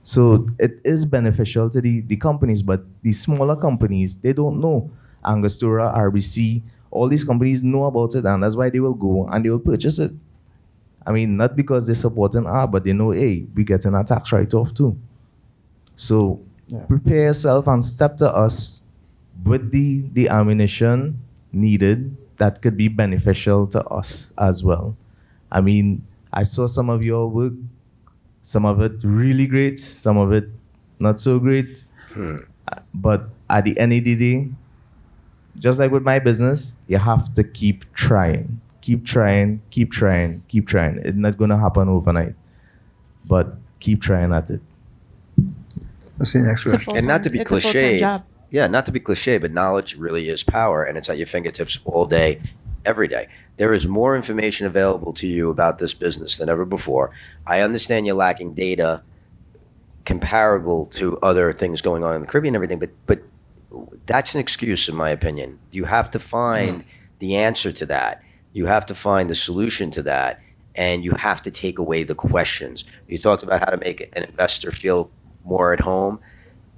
Speaker 11: So it is beneficial to the companies, but the smaller companies, they don't know. Angostura, RBC, all these companies know about it, and that's why they will go and they will purchase it. I mean, not because they're supporting art, but they know, hey, we're getting a tax write-off too. So prepare yourself and step to us with the ammunition needed that could be beneficial to us as well. I mean, I saw some of your work, some of it really great, some of it not so great. But at the end of the day, just like with my business, you have to keep trying. Keep trying, keep trying, keep trying. It's not going to happen overnight, but keep trying at it.
Speaker 2: Let's see the next question.
Speaker 4: And not to be
Speaker 1: It's a full-time
Speaker 4: cliche,
Speaker 1: job.
Speaker 4: yeah, not to be cliche, but knowledge really is power, and it's at your fingertips all day, every day. There is more information available to you about this business than ever before. I understand you're lacking data comparable to other things going on in the Caribbean and everything, but that's an excuse, in my opinion. You have to find the answer to that. You have to find the solution to that, and you have to take away the questions. You talked about how to make an investor feel more at home.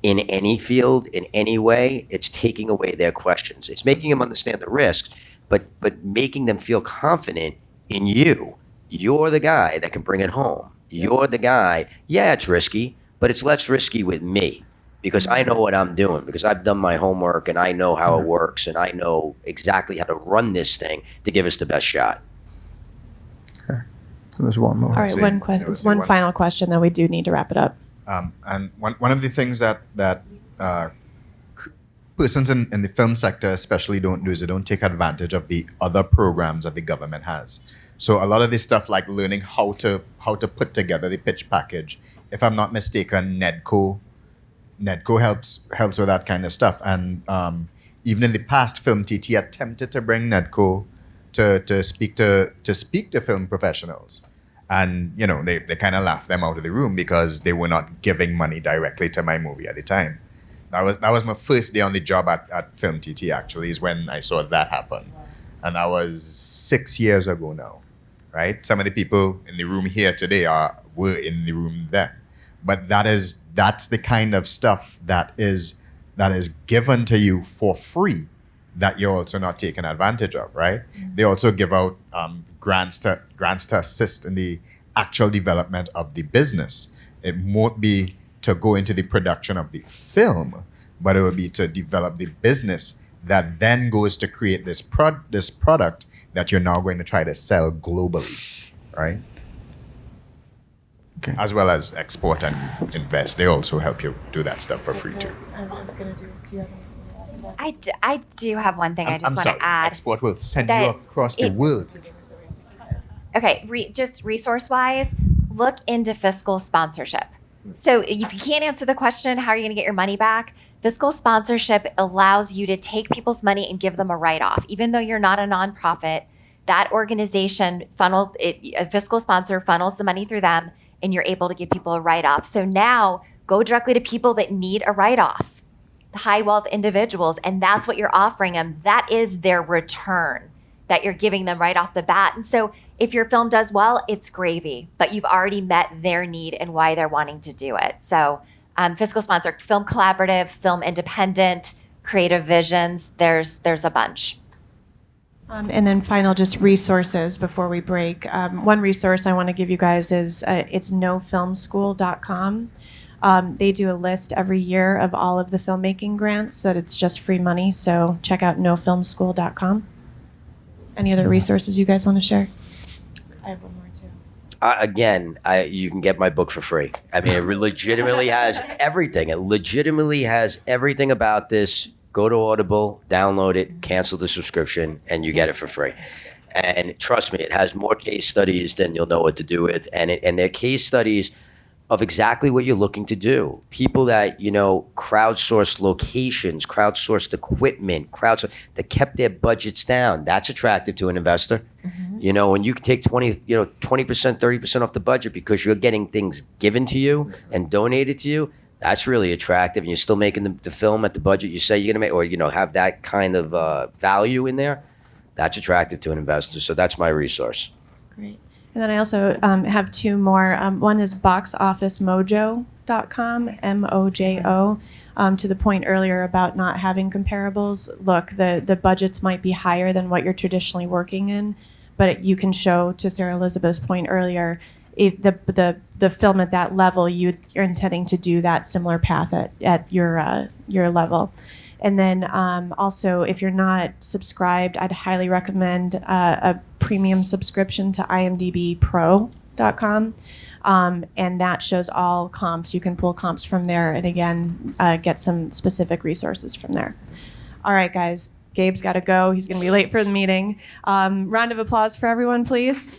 Speaker 4: In any field, in any way, it's taking away their questions. It's making them understand the risks, but making them feel confident in you. You're the guy that can bring it home. You're the guy, yeah, it's risky, but it's less risky with me, because I know what I'm doing, because I've done my homework and I know how it works and I know exactly how to run this thing to give us the best shot.
Speaker 2: Okay. So there's one more.
Speaker 1: All right,
Speaker 9: See,
Speaker 1: one
Speaker 9: one-
Speaker 1: final question, then we do need to wrap it up.
Speaker 9: And one of the things that persons in the film sector especially don't do is they don't take advantage of the other programs that the government has. So a lot of this stuff, like learning how to put together the pitch package. If I'm not mistaken, NEDCO helps with that kind of stuff. And even in the past, Film TT attempted to bring NEDCO to speak to film professionals. And, you know, they kind of laughed them out of the room because they were not giving money directly to my movie at the time. That was my first day on the job at Film TT, actually, is when I saw that happen. And that was 6 years ago now, right? Some of the people in the room here today were in the room then. But that's the kind of stuff that is given to you for free that you're also not taking advantage of, right? They also give out grants to assist in the actual development of the business. It won't be to go into the production of the film, but it will be to develop the business that then goes to create this product that you're now going to try to sell globally, right?
Speaker 2: Okay.
Speaker 9: As well as export and invest. They also help you do that stuff for free too.
Speaker 3: I do have one thing I just
Speaker 9: I'm
Speaker 3: want
Speaker 9: sorry.
Speaker 3: to add.
Speaker 9: Export will send you
Speaker 3: that
Speaker 9: across the
Speaker 3: it-
Speaker 9: world.
Speaker 3: Okay, just resource wise, look into fiscal sponsorship. So if you can't answer the question, how are you going to get your money back? Fiscal sponsorship allows you to take people's money and give them a write off. Even though you're not a nonprofit, that organization a fiscal sponsor funnels the money through them, and you're able to give people a write off. So now go directly to people that need a write off, the high wealth individuals, and that's what you're offering them. That is their return that you're giving them right off the bat. And so if your film does well, it's gravy, but you've already met their need and why they're wanting to do it. So fiscal sponsor, film collaborative, film independent, creative visions, there's a bunch.
Speaker 1: And then final, just resources before we break. One resource I want to give you guys is it's nofilmschool.com. They do a list every year of all of the filmmaking grants, so that it's just free money. So check out nofilmschool.com. Any other resources you guys want to share? I have one more too.
Speaker 4: You can get my book for free. I mean, it legitimately has everything. It legitimately has everything about this. Go to Audible, download it, cancel the subscription, and you get it for free. And trust me, it has more case studies than you'll know what to do with. And they're case studies of exactly what you're looking to do. People that, crowdsourced locations, crowdsourced equipment, that kept their budgets down. That's attractive to an investor. Mm-hmm. When you can take 20%, 30% off the budget because you're getting things given to you and donated to you, that's really attractive. And you're still making the film at the budget you say you're going to make, or, have that kind of value in there. That's attractive to an investor. So that's my resource.
Speaker 1: Great. And then I also have two more. One is boxofficemojo.com, MOJO. To the point earlier about not having comparables, look, the budgets might be higher than what you're traditionally working in, but you can show, to Sara Elizabeth's point earlier, if the film at that level, you're intending to do that similar path at your level. And then also, if you're not subscribed, I'd highly recommend a premium subscription to imdbpro.com. And that shows all comps. You can pull comps from there and, again, get some specific resources from there. All right, guys. Gabe's got to go. He's going to be late for the meeting. Round of applause for everyone, please.